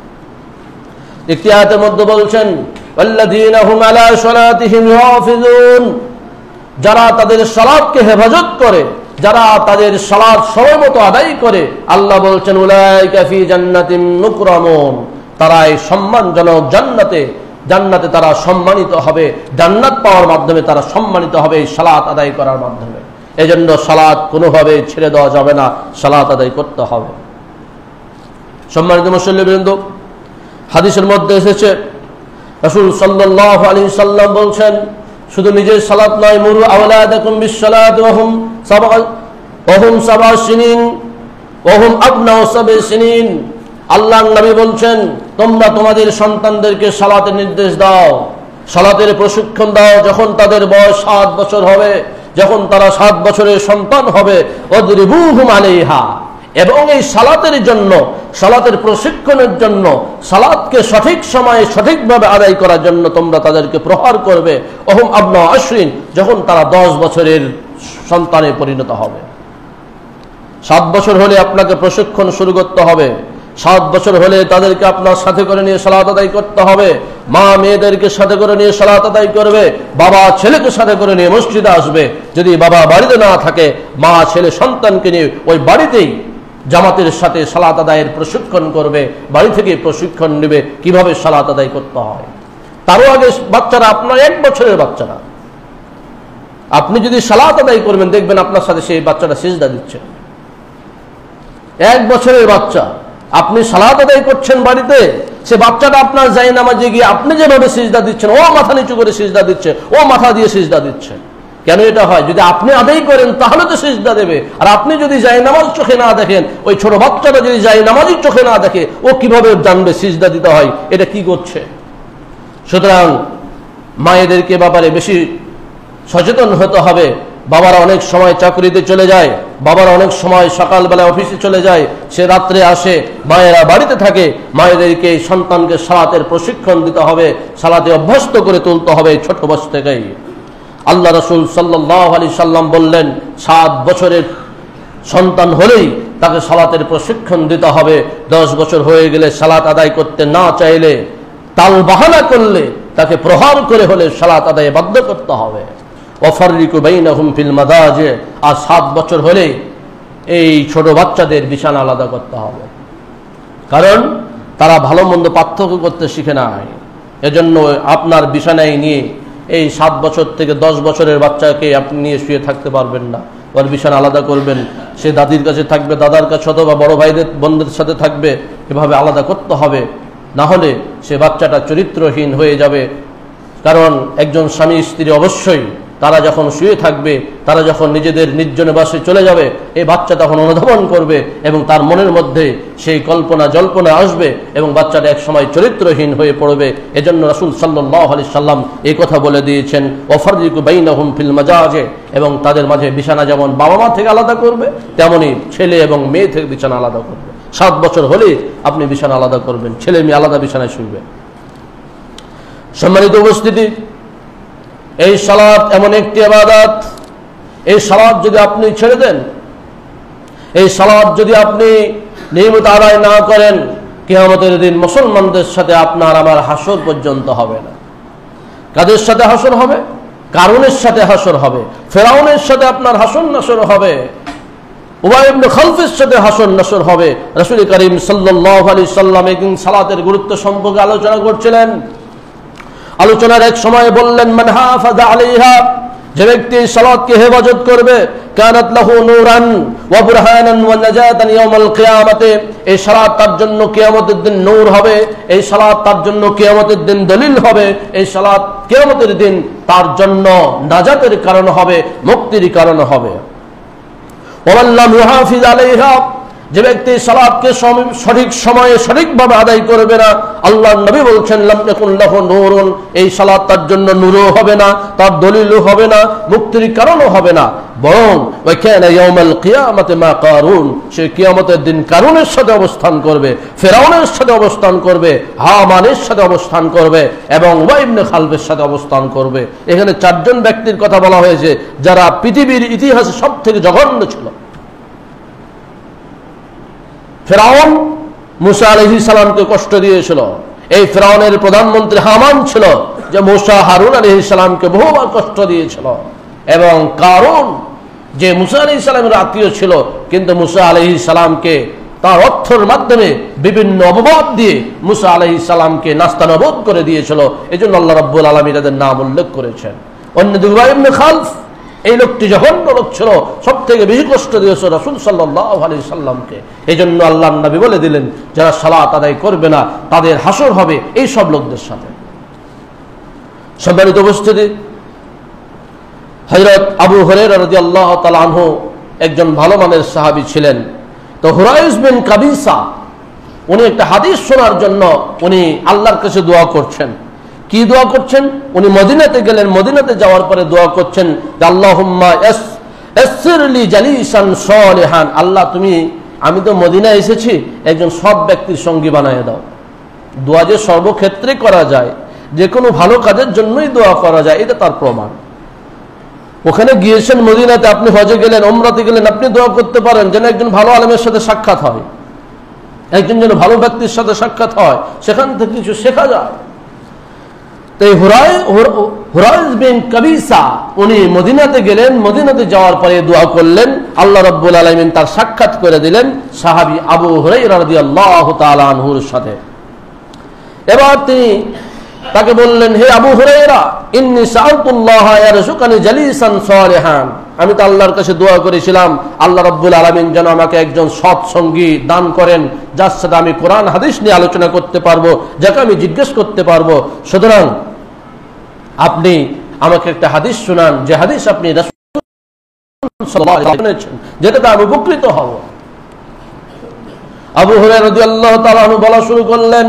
একটি আয়াতের মধ্যে বলছেন, ওয়াল্লাযীনা হুম আলা সালাতিহিম ইউহাফিজুন, যারা তাদের সালাতকে হেফাজত করে, যারা তাদের সালাত সময় মতো আদায় করে, আল্লাহ বলছেন, উলাইকা ফি জান্নাতিন মুকরামুন, তারা এই সম্মানজনক জান্নাতে তারা সম্মানিত হবে। জান্নাত পাওয়ার মাধ্যমে তারা সম্মানিত হবে এই সালাত আদায় করার মাধ্যমে। এজন্য সালাত কোনোভাবে ছেড়ে দেওয়া যাবে না, সালাত আদায় করতে হবে। সম্মানিত মুসল্লিবৃন্দ, হাদিসের মধ্যে এসেছে, রাসূল সাল্লাল্লাহু আলাইহি সাল্লাম বলছেন, শুধু নিজের সালাত নয়, মুরু আওলাদাকুম বিসসালাত ওয়াহুম সাবআ সিনিন ওয়াহুম আবনাউ সাব'i সিনিন, আল্লাহর নবী বলছেন, তোমরা তোমাদের সন্তানদেরকে সালাতের নির্দেশ দাও, সালাতের প্রশিক্ষণ দাও। যখন তাদের বয়স 7 বছর হবে, যখন তারা 7 বছরের সন্তান হবে, ওয়াদরিবুহুম আলাইহা, এবং এই সালাতের জন্য, সালাতের প্রশিক্ষণের জন্য, সালাতকে সঠিক সময়ে সঠিকভাবে আদায় করার জন্য তোমরা তাদেরকে প্রহার করবে। ওহুম আবনা আশরিন, যখন তারা 10 বছরের সন্তানে পরিণত হবে। 7 বছর হলে আপনাকে প্রশিক্ষণ শুরু করতে হবে। 7 বছর হলে তাদেরকে আপনার সাথে করে নিয়ে সালাত আদায় করতে হবে। মা মেয়েদেরকে সাথে করে নিয়ে সালাত আদায় করবে, বাবা ছেলেকে সাথে করে নিয়ে মসজিদে আসবে। যদি বাবা বাড়িতে না থাকে, মা ছেলে সন্তানকে নিয়ে ওই বাড়িতেই জামাতের সাথে সালাত আদায়ের প্রশিক্ষণ করবে, বাড়ি থেকে প্রশিক্ষণ নেবে কিভাবে সালাত আদায় করতে হয়। তারও আগে বাচ্চারা, আপনার 1 বছরের বাচ্চারা, আপনি যদি সালাত আদায় করবেন, দেখবেন আপনার সাথে সেই বাচ্চাটা সিজদা দিচ্ছে। 1 বছরের বাচ্চা, আপনি সালাত আদায় করছেন বাড়িতে, সে বাচ্চাটা আপনার যায় নামাজে গিয়ে আপনি যেভাবে সিজদা দিচ্ছেন, ও মাথা নিচু করে সিজদা দিচ্ছে, ও মাথা দিয়ে সিজদা দিচ্ছে। কেন এটা হয়? যদি আপনি আদায় করেন তাহলে তো সিজদা দেবে। আর আপনি যদি যায় নামাজ চোখে না দেখেন, ওই ছোট বাচ্চাটা যদি যায় নামাজই চোখে না দেখে, ও কিভাবে জানবে সিজদা দিতে হয়, এটা কি করছে? সুতরাং মায়েদেরকে ব্যাপারে বেশি সচেতন হতে হবে। বাবারা অনেক সময় চাকরিতে চলে যায়, বাবারা অনেক সময় সকালবেলা অফিসে চলে যায়, সে রাত্রে আসে, মায়েরা বাড়িতে থাকে। মায়েদেরকে সন্তানকে সালাতের প্রশিক্ষণ দিতে হবে, সালাতে অভ্যস্ত করে তুলতে হবে ছোট বয়স থেকেই। আল্লাহ রাসূল সাল্লাল্লাহু আলাইহি সাল্লাম বললেন, 7 বছরের সন্তান হলেই তাকে সালাতের প্রশিক্ষণ দিতে হবে। 10 বছর হয়ে গেলে সালাত আদায় করতে না চাইলে, তাল বাহানা করলে, তাকে প্রহার করে হলে সালাত আদায়ে বাধ্য করতে হবে। ওয়াফাররিকু বাইনাহুম ফিল মাদাজি, আর 7 বছর হলে এই ছোট বাচ্চাদের বিছানা আলাদা করতে হবে, কারণ তারা ভালো মন্দ পার্থক্য করতে শিখে নাই। এজন্য আপনার বিছানায় নিয়ে এই 7 বছর থেকে 10 বছরের বাচ্চাকে আপনি নিয়ে শুয়ে থাকতে পারবেন না, ওর বিছানা আলাদা করবেন, সে দাদির কাছে থাকবে, দাদার কাছে অথবা বড় ভাইদের বোনদের সাথে থাকবে, এভাবে আলাদা করতে হবে, না হলে সে বাচ্চাটা চরিত্রহীন হয়ে যাবে। কারণ একজন স্বামী স্ত্রী অবশ্যই তারা যখন শুয়ে থাকবে, তারা যখন নিজেদের নির্জনে বাসে চলে যাবে, এই বাচ্চা তখন অনুধাবন করবে এবং তার মনের মধ্যে সেই কল্পনা জল্পনা আসবে এবং বাচ্চাটা এক সময় চরিত্রহীন হয়ে পড়বে। এজন্য রাসূল সাল্লাল্লাহু আলাইহি সাল্লাম এই কথা বলে দিয়েছেন, ওয়াফাররিকু বাইনাহুম ফিল মাজাজে, এবং তাদের মাঝে বিছানা যেমন বাবা মা থেকে আলাদা করবে, তেমনি ছেলে এবং মেয়ে থেকে বিছানা আলাদা করবে। 7 বছর হলে আপনি বিছানা আলাদা করবেন, ছেলে মেয়ে আলাদা বিছানায় শুইবে। সম্মানিত উপস্থিতি, এই সালাত এমন একটি ইবাদত, এই সালাত যদি আপনি ছেড়ে দেন, এই সালাত যদি আপনি নিয়মিত আদায় না করেন, কিয়ামতের দিন মুসলমানদের সাথে আপনার আমার হাসর পর্যন্ত হবে না। কাদের সাথে হাসর হবে? কারুনের সাথে হাসর হবে, ফেরাউনের সাথে আপনার হাসর নাসর হবে, উবাই ইবনে খালফের সাথে হাসর নাসর হবে। রাসূল করিম সাল্লাল্লাহু আলাইহি সাল্লাম একদিন সালাতের গুরুত্ব সম্পর্কে আলোচনা করছিলেন। আলোচনার এক সময় বললেন, মান হাফাযা আলাইহা, যে ব্যক্তি সালাতকে হেফাজত করবে, কানাত লাহু নূরান ওয়া বুরহানান ওয়া নাজাতান ইয়াউমাল কিয়ামাতে, এই সালাত তার জন্য কিয়ামতের দিন নূর হবে, এই সালাত তার জন্য কিয়ামতের দিন দলিল হবে, এই সালাত কিয়ামতের দিন তার জন্য নাজাতের কারণ হবে, মুক্তির কারণ হবে। ওয়া মান লাম ইউহাফিজ আলাইহা, যে ব্যক্তি সালাতকে সঠিক সময়ে সঠিকভাবে আদায় করবে না, আল্লাহর নবী বলছেন, লাম ইয়াকুন লাহু নূরুন, এই সালাত তার জন্য নূরও হবে না, তার দলিলও হবে না, মুক্তির কারণও হবে না, বরং ওয়া কানা ইয়াউমাল কিয়ামাতি মা কারুন, সে কিয়ামতের দিন কারুনের সাথে অবস্থান করবে, ফেরাউনের সাথে অবস্থান করবে, হামানের সাথে অবস্থান করবে এবং উবাই ইবনে খালফের সাথে অবস্থান করবে। এখানে 4 জন ব্যক্তির কথা বলা হয়েছে যারা পৃথিবীর ইতিহাসে সবথেকে জঘন্য ছিল। ফেরাউন মুসা আলাইহিস সালামকে কষ্ট দিয়েছিল, এই ফেরাউনের প্রধানমন্ত্রী হামান ছিল যে মুসা হারুন আলাইহিস সালামকে বহুবার কষ্ট দিয়েছিল, এবং কারুন যে মুসা আলাইহিস সালামের আত্মীয় ছিল কিন্তু মুসা আলাইহিস সালামকে তার অর্থের মাধ্যমে বিভিন্ন অপবাদ দিয়ে মুসা আলাইহিস সালামকে নাস্তানাবুদ করে দিয়েছিল। এজন্য আল্লাহ রাব্বুল আলামিন তাদের নাম উল্লেখ করেছেন। অন্যদিকে উবাই ইবনে খালফ, এই লোকটি জঘন্য লোক ছিল, সব থেকে বেশি কষ্ট দিয়েছে রাসূল সাল্লাল্লাহু আলাইহি সাল্লামকে। এই জন্য আল্লাহর নবী বলে দিলেন, যারা সালাত আদায় করবে না তাদের হাসর হবে এই সব লোকদের সাথে। সম্মানিত উপস্থিতি, হযরত আবু হুরায়রা রাদিয়াল্লাহু তাআলা আনহু একজন ভালো মানের সাহাবী ছিলেন। তো হুরাইস বিন কাবিসা, উনি একটা হাদিস শোনার জন্য উনি আল্লাহর কাছে দোয়া করছেন। কি দোয়া করছেন? উনি মদিনাতে গেলেন, মদিনাতে যাওয়ার পরে দোয়া করছেন, আল্লাহুম্মা ইয়াসসিরলি জালিসান সালিহান, আল্লাহ তুমি, আমি তো মদিনা এসেছি, একজন সৎ ব্যক্তির সঙ্গী বানায় দাও। দোয়া যে সর্বক্ষেত্রে করা যায়, যে কোনো ভালো কাজের জন্যই দোয়া করা যায়, এটা তার প্রমাণ। ওখানে গিয়েছেন মদিনাতে, আপনি হজে গেলেন, উমরাতে গেলেন, আপনি দোয়া করতে পারেন যেন একজন ভালো আলেমের সাথে সাক্ষাৎ হয়, একজন যেন ভালো ব্যক্তির সাথে সাক্ষাৎ হয়, সেখান থেকে কিছু শেখা যায়। তাই হুরাইস বিন কাবিসা উনি মদিনাতে গেলেন, মদিনাতে যাওয়ার পরে দোয়া করলেন, আল্লাহ রাব্বুল আলামিন তার সাক্ষাৎ করে দিলেন সাহাবী আবু হুরায়রা রাদিয়াল্লাহু তাআলা আনহুর সাথে। এবার তিনি তাকে বললেন, হে আবু হুরায়রা, ইন্নী সাআলতুল্লাহা ইয়ারযুকানি জালিসান সালিহান, আমি তো আল্লাহর কাছে দোয়া করেছিলাম আল্লাহ রাব্বুল আলামিন যেন আমাকে একজন সৎ সঙ্গী দান করেন, যার সাথে আমি কোরআন হাদিস নিয়ে আলোচনা করতে পারবো, যাকে আমি জিজ্ঞেস করতে পারবো। সুতরাং আপনি আমাকে একটা হাদিস শোনান, যে হাদিস আপনি রাসূল সাল্লাল্লাহু আলাইহি ওয়াসাল্লাম শুনেছেন, যেটাতে আমি উপকৃত হব। আবু হুরায়রা রাদিয়াল্লাহু তাআলা আনহু বলা শুরু করলেন,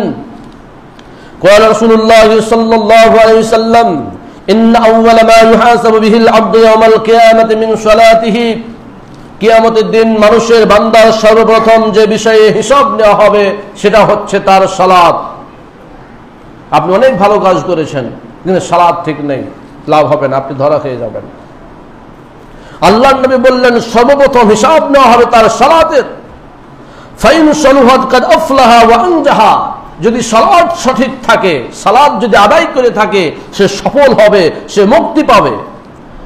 قال رسول الله صلى الله عليه وسلم إن أول ما يحاسب به العبد يوم القيامة من صلاته, কিয়ামতের দিন মানুষের বান্দার সর্বপ্রথম যে বিষয়ে হিসাব নেওয়া হবে সেটা হচ্ছে তার সালাত। আপনি অনেক ভালো কাজ করেছেন কিন্তু সালাত ঠিক নেই, লাভ হবে না, আপনি ধরা খেয়ে যাবেন। আল্লাহর নবী বললেন, সর্বপ্রথম হিসাব নেওয়া হবে তার সালাতের। ফাইন সালুহাত কাদ আফলাহা ওয়া আনজাহা, যদি সালাত সঠিক থাকে, সালাত যদি আদায় করে থাকে, সে সফল হবে, সে মুক্তি পাবে।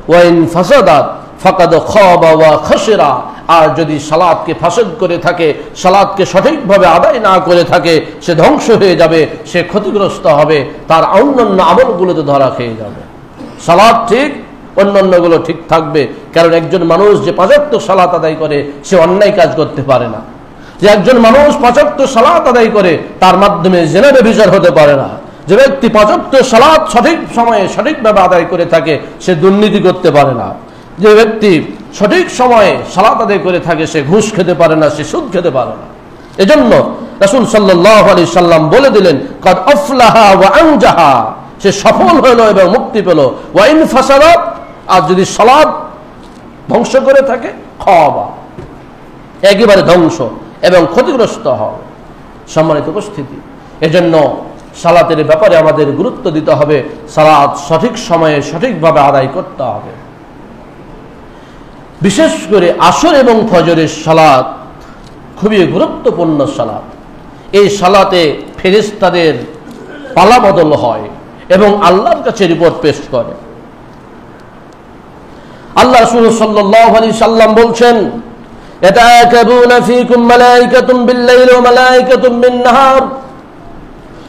ওয়াইন ফাসাদাত ফাকাদ খাবা ওয়া খাসিরা, আর যদি সালাতকে ফাসাদ করে থাকে, সালাতকে সঠিকভাবে আদায় না করে থাকে, সে ধ্বংস হয়ে যাবে, সে ক্ষতিগ্রস্ত হবে, তার অন্যান্য আমলগুলোতে ধরা খেয়ে যাবে। সালাত ঠিক, অন্যান্যগুলো ঠিক থাকবে। কারণ একজন মানুষ যে 5 ওয়াক্ত সালাত আদায় করে সে অন্যায় কাজ করতে পারে না। যে একজন মানুষ 5 ওয়াক্ত সালাত আদায় করে তার মাধ্যমে জিনা ব্যভিচার হতে পারে না। যে ব্যক্তি 5 ওয়াক্ত সালাত সঠিক সময়ে সঠিকভাবে আদায় করে থাকে সে দুর্নীতি করতে পারে না। যে ব্যক্তি সঠিক সময়ে সালাত আদায় করে থাকে সে ঘুষ খেতে পারে না, সে সুদ খেতে পারে না। এজন্য রাসূল সাল্লাল্লাহু আলাইহি সাল্লাম বলে দিলেন, কাদ আফলাহা ওয়া আনজাহা, সে সফল হলো এবং মুক্তি পেল। ওয়া ইন ফাসাদাত, আর যদি সালাত ধ্বংস করে থাকে, খাওয়া একেবারে ধ্বংস এবং ক্ষতিগ্রস্ত হয়। সম্মানিত উপস্থিতি, এজন্য সালাতের ব্যাপারে আমাদের গুরুত্ব দিতে হবে। সালাত সঠিক সময়ে সঠিকভাবে আদায় করতে হবে। বিশেষ করে আসর এবং ফজরের সালাত খুবই গুরুত্বপূর্ণ সালাত। এই সালাতে ফেরেশতাদের পালাবদল হয় এবং আল্লাহর কাছে রিপোর্ট পেশ করে। আল্লাহ রাসূল সাল্লাল্লাহু আলাইহি সাল্লাম বলছেন, ইয়াতাকাবুনা ফীকুম মালায়েকাতুম বিল-লাইলি ওয়া মালায়েকাতুম বিন-নাহার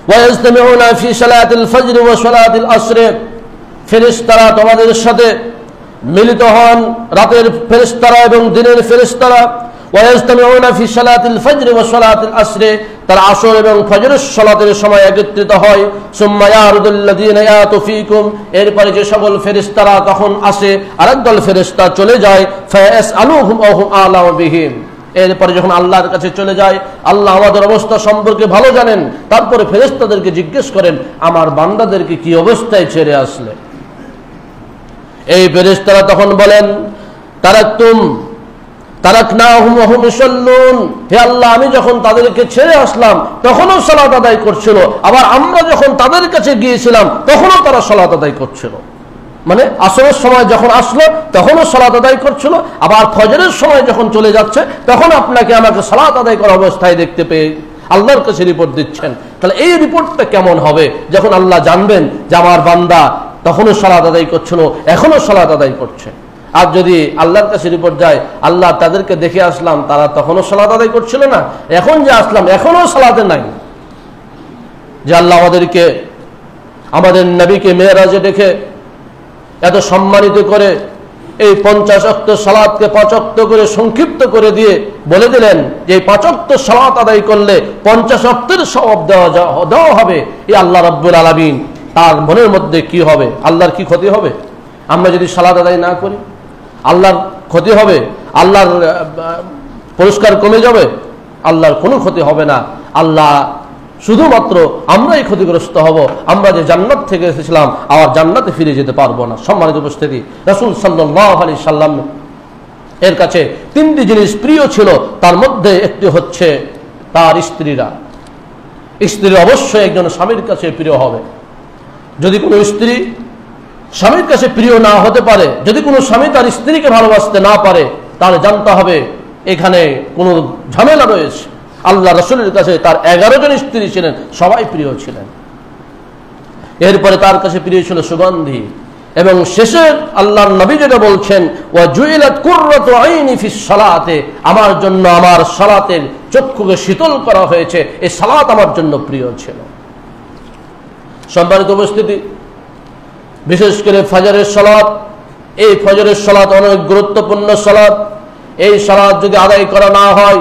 ওয়া ইয়াজতামিউনা ফী সালাতিল ফজর ওয়া সালাতিল আসর। ফেরেশতারা তোমাদের সাথে মিলিত হন, রাতের ফেরেশতারা এবং দিনের ফেরেশতারা। ওয়া ইয়াজতামিউনা ফী সালাতিল ফজর ওয়া সালাতিল আসর, তারা আসর এবং ফজরের সালাতের সময় একত্রিত হয়। সুম্মা ইয়ারুদুল্লাযীনা ইয়াতু ফীকুম, এরপরে যে সকল ফেরেশতারা তখন আসে, আরেক দল ফেরেশতা চলে যায়। ফায়াসআলুহুম ওয়া হুম আ'লামু বিহিম, এরপরে যখন আল্লাহর কাছে চলে যায়, আল্লাহ আমাদের অবস্থা সম্পর্কে ভালো জানেন। তারপরে ফেরেশতাদেরকে জিজ্ঞেস করেন, আমার বান্দাদেরকে কি অবস্থায় ছেড়ে আসলে? এই ফেরেশতারা তখন বলেন, তারাকনাহুম ওয়া হুম ইউসাল্লুন, হে আল্লাহ, আমি যখন তাদেরকে ছেড়ে আসলাম তখনও সালাত আদায় করছিল, আবার আমরা যখন তাদের কাছে গিয়েছিলাম তখনও তারা সালাত আদায় করছিল। মানে আসরের সময় যখন আসলো তখনও সালাত আদায় করছিল, আবার ফজরের সময় যখন চলে যাচ্ছে তখন আপনাকে আমাকে সালাত আদায় করা অবস্থায় দেখতে পেয়ে আল্লাহর কাছে রিপোর্ট দিচ্ছেন। তাহলে এই রিপোর্টটা কেমন হবে যখন আল্লাহ জানবেন যে আমার বান্দা তখনও সালাত আদায় করছিল, এখনো সালাত আদায় করছে। আর যদি আল্লাহর কাছে রিপোর্ট যায়, আল্লাহ তাদেরকে দেখে আসলাম তারা তখনও সালাত আদায় করছিল না, এখন যে আসলাম এখনো সালাতে নাই। যে আল্লাহ আমাদেরকে, আমাদের নবীকে মেরাজে দেখে এত সম্মানিত করে এই 50 ওয়াক্ত সালাতকে 5 ওয়াক্ত করে সংক্ষিপ্ত করে দিয়ে বলে দিলেন যে এই 5 ওয়াক্ত সালাত আদায় করলে 50 ওয়াক্তের সওয়াব দেওয়া হবে। এই আল্লাহ রাব্বুল আলামিন, তার মনের মধ্যে কি হবে? আল্লাহর কি ক্ষতি হবে? আমরা যদি সালাত আদায় না করি আল্লাহর ক্ষতি হবে? আল্লাহর পুরস্কার কমে যাবে? আল্লাহর কোনো ক্ষতি হবে না। আল্লাহ শুধুমাত্র আমরাই ক্ষতিগ্রস্ত হব। আমরা যে জান্নাত থেকে এসেছিলাম আবার জান্নাতে ফিরে যেতে পারবো না। সম্মানিত উপস্থিতি, রাসূল সাল্লাল্লাহু আলাইহি সাল্লাম এর কাছে 3টি জিনিস প্রিয় ছিল, তার মধ্যে একটি হচ্ছে তার স্ত্রীরা। স্ত্রী অবশ্যই একজন স্বামীর কাছে প্রিয় হবে। যদি কোনো স্ত্রী স্বামীর কাছে প্রিয় না হতে পারে, যদি কোনো স্বামী তার স্ত্রীকে ভালোবাসতে না পারে, তাহলে জানতে হবে এখানে কোনো ঝামেলা রয়েছে। আল্লাহ রাসূলের কাছে তার 11 জন স্ত্রী ছিলেন, সবাই প্রিয় ছিলেন। এরপরে তার কাছে প্রিয় ছিল সুগন্ধি, এবং শেষে আল্লাহর নবী যেটা বলছেন, ওয়া জুইলাত কুররাতু আইনি ফিস সালাতে, আমার জন্য আমার সালাতের চক্ষুকে শীতল করা হয়েছে, এই সালাত আমার জন্য প্রিয় ছিল। সম্মানিত উপস্থিতি, বিশেষ করে ফজরের সালাত, এই ফজরের সালাত অনেক গুরুত্বপূর্ণ সালাত। এই সালাত যদি আদায় করা না হয়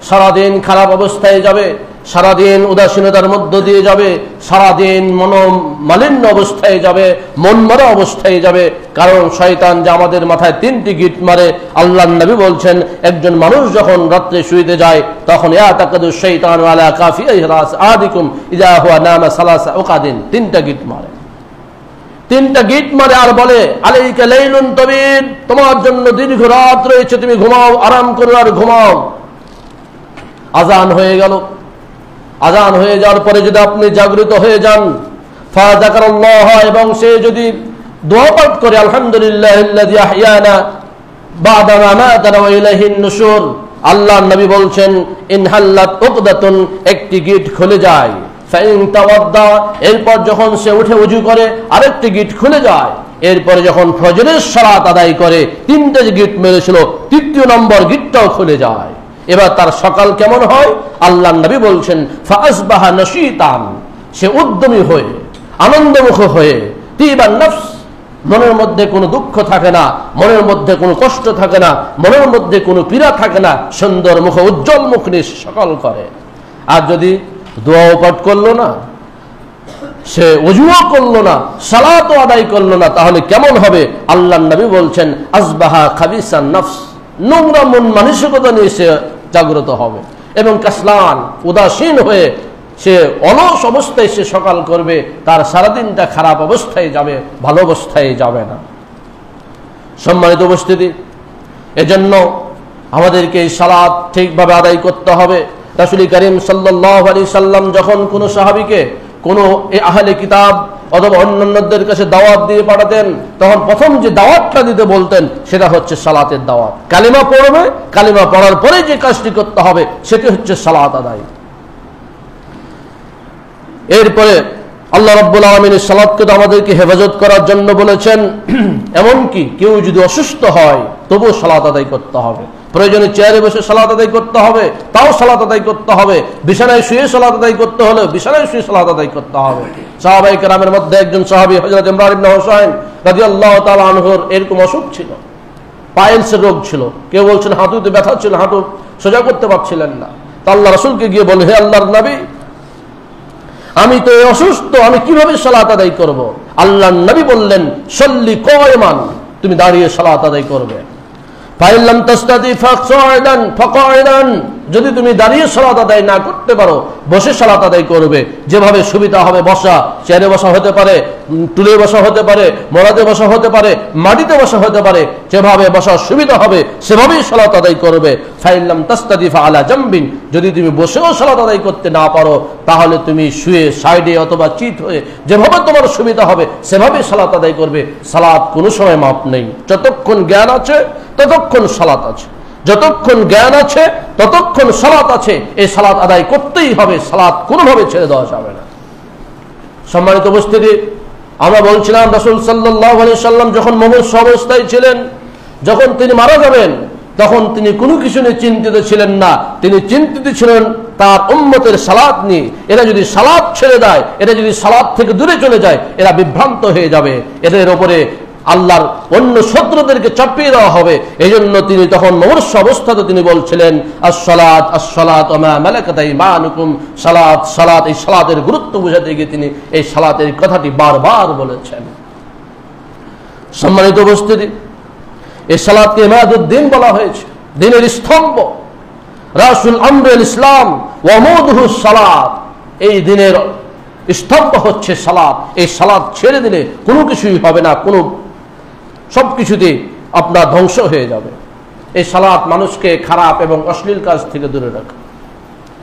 সারাদিন খারাপ অবস্থায় যাবে, সারাদিন উদাসীনতার মধ্য দিয়ে যাবে, সারাদিন মনোমালিন্য অবস্থায় যাবে, মন মরা অবস্থায় যাবে। কারণ শয়তান যে আমাদের মাথায় 3টি গিট মারে। আল্লাহর নবী বলছেন, একজন মানুষ যখন রাত্রে শুইতে যায় তখন ইয়াতাকাদু শাইতানু আলা কাফিহি রাস আদিকুম ইযা হুয়া নামা সালাসা উকাদিন, 3টা গিট মারে। 3টা গিট মারে আর বলে, আলাইকা লাইলুন তাবিল, তোমার জন্য দীর্ঘ রাত রয়েছে, তুমি ঘুমাও, আরাম করো আর ঘুমাও। আজান হয়ে গেল, আজান হয়ে যাওয়ার পরে যদি আপনি জাগরিত হয়ে যান, ফাযাকারাল্লাহ, এবং সে যদি দোয়া পাঠ করে, আলহামদুলিল্লাহিল্লাযী আহইয়ানা বা'দা মা মাতানা ওয়া ইলাইহিন নুশুর, আল্লাহর নবী বলছেন, ইনহাল্লাত উকদাতুন, একটি গিট খুলে যায়। ফাইন তাওয়াদ্দা, এরপর যখন সে উঠে ওযু করে আরেকটি গিট খুলে যায়। এরপরে যখন ফজরের সালাত আদায় করে 3টে গিট মেরেছিল, 3য় নম্বর গিটটাও খুলে যায়। এবার তার সকাল কেমন হয়? আল্লাহর নবী বলছেন, ফাআসবাহা নাশীতান, সে উদ্যমী হয়ে, আনন্দমুখ হয়ে, তিবান নফস, মনের মধ্যে কোনো দুঃখ থাকে না, মনের মধ্যে কোনো কষ্ট থাকে না, মনের মধ্যে কোনো পীড়া থাকে না, সুন্দর মুখ, উজ্জ্বল মুখ নিয়ে সকাল করে। আর যদি দোয়াও পাঠ করলো না, সে ওযুও করলো না, সালাতও আদায় করলো না, তাহলে কেমন হবে? আল্লাহর নবী বলছেন আসবাহা খাবিসান নফস, নোংরা মন মানসিকতা নিয়ে সে জাগ্রত হবে এবং কাসলান, উদাসীন হয়ে সে অলস অবস্থায় সে সকাল করবে, তার সারাদিনটা খারাপ অবস্থায় যাবে, ভালো অবস্থায় যাবে না। সম্মানিত উপস্থিতি, এজন্য আমাদেরকে এই সালাত ঠিকভাবে আদায় করতে হবে। রাসূল করিম সাল্লাল্লাহু আলাইহি সাল্লাম যখন কোনো সাহাবীকে কোনো আহলে কিতাব অথবা অন্যান্যদের কাছে দাওয়াত দিয়ে পাঠাতেন, তখন প্রথম যে দাওয়াতটা দিতে বলতেন সেটা হচ্ছে সালাতের দাওয়াত। কালিমা পড়বে, কালিমা পড়ার পরে যে কাজটি করতে হবে সেটি হচ্ছে সালাত আদায়। এরপরে আল্লাহ রাব্বুল আলামিন সালাতকে আমাদেরকে হেফাজত করার জন্য বলেছেন। এমনকি কেউ যদি অসুস্থ হয় তবুও সালাত আদায় করতে হবে। প্রয়োজনে চেয়ারে বসে সালাত আদায় করতে হবে, তাও সালাত আদায় করতে হবে। বিছানায় শুয়ে সালাত আদায় করতে হলে বিছানায় শুয়ে সালাত আদায় করতে হবে। সাহাবায়ে কেরামের মধ্যে একজন সাহাবী হযরত ইমরান ইবনে হুসাইন রাদিয়াল্লাহু তাআলা আনহুর এরকম অসুখ ছিল, পাইলসের রোগ ছিল। কেউ বলছেন হাঁটুতে ব্যথা ছিল, হাঁটু সোজা করতে পারছিলেন না। তা আল্লাহ রাসূলকে গিয়ে বলে, হে আল্লাহর নবী, আমি তো অসুস্থ, আমি কিভাবে সালাত আদায় করব? আল্লাহর নবী বললেন, সল্লি কায়মান, তুমি দাঁড়িয়ে সালাত আদায় করবে। ফাইল্লাম তাস্তাতি ফাকআইদান, যদি তুমি দাঁড়িয়ে সালাত আদায় না করতে পারো বসে সালাত আদায় করবে। যেভাবে সুবিধা হবে, বসা, চেয়ারে বসা হতে পারে, টুলে বসা হতে পারে, মরাতে বসা হতে পারে, মাটিতে বসা হতে পারে, যেভাবে বসার সুবিধা হবে সেভাবেই সালাত আদায় করবে। ফাইল্লাম তাস্তাতি ফাআলা জামবিন, যদি তুমি বসেও সালাত আদায় করতে না পারো তাহলে তুমি শুয়ে সাইডে অথবা চিত হয়ে যেভাবে তোমার সুবিধা হবে সেভাবে সালাত আদায় করবে। সালাত কোনো সময় মাপ নেই। যতক্ষণ জ্ঞান আছে ততক্ষণ সালাত আছে, যতক্ষণ জ্ঞান আছে ততক্ষণ সালাত আছে। এই সালাত আদায় করতেই হবে, সালাত কোনোভাবে ছেড়ে দেওয়া যাবে না। সম্মানিত উপস্থিতি, আমরা বলছিলাম রাসূল সাল্লাল্লাহু আলাইহি সাল্লাম যখন মুমূর্ষ অবস্থায় ছিলেন, যখন তিনি মারা যাবেন, তখন তিনি কোনো কিছু নিয়ে চিন্তিত ছিলেন না। তিনি চিন্তিত ছিলেন তার উম্মতের সালাত নিয়ে। এরা যদি সালাত ছেড়ে দেয়, এরা যদি সালাত থেকে দূরে চলে যায়, এরা বিভ্রান্ত হয়ে যাবে, এদের ওপরে আল্লাহর অন্য শত্রুদেরকে চাপিয়ে দেওয়া হবে। এই জন্য তিনি তখন মুমূর্ষ অবস্থাতে তিনি বলছিলেন আসসালাত আসসালাত ওয়া মা মালাকাত আইমানুকুম, সালাত সালাত। এই সালাতের গুরুত্ব বোঝাতে গিয়ে তিনি এই সালাতের কথাটি বারবার বলেছেন। সম্মানিত উপস্থিতি, এই সালাতকে ইমাদুদ্দিন বলা হয়েছে, দ্বীনের স্তম্ভ, রাসুল আমরুল ইসলাম ওয়া মুদুহুস সালাত। এই দ্বীনের স্তম্ভ হচ্ছে সালাত। এই সালাত ছেড়ে দিলে কোনো কিছুই হবে না, কোনো সবকিছুতে আপনার ধ্বংস হয়ে যাবে। এই সালাত মানুষকে খারাপ এবং অশ্লীল কাজ থেকে দূরে রাখে।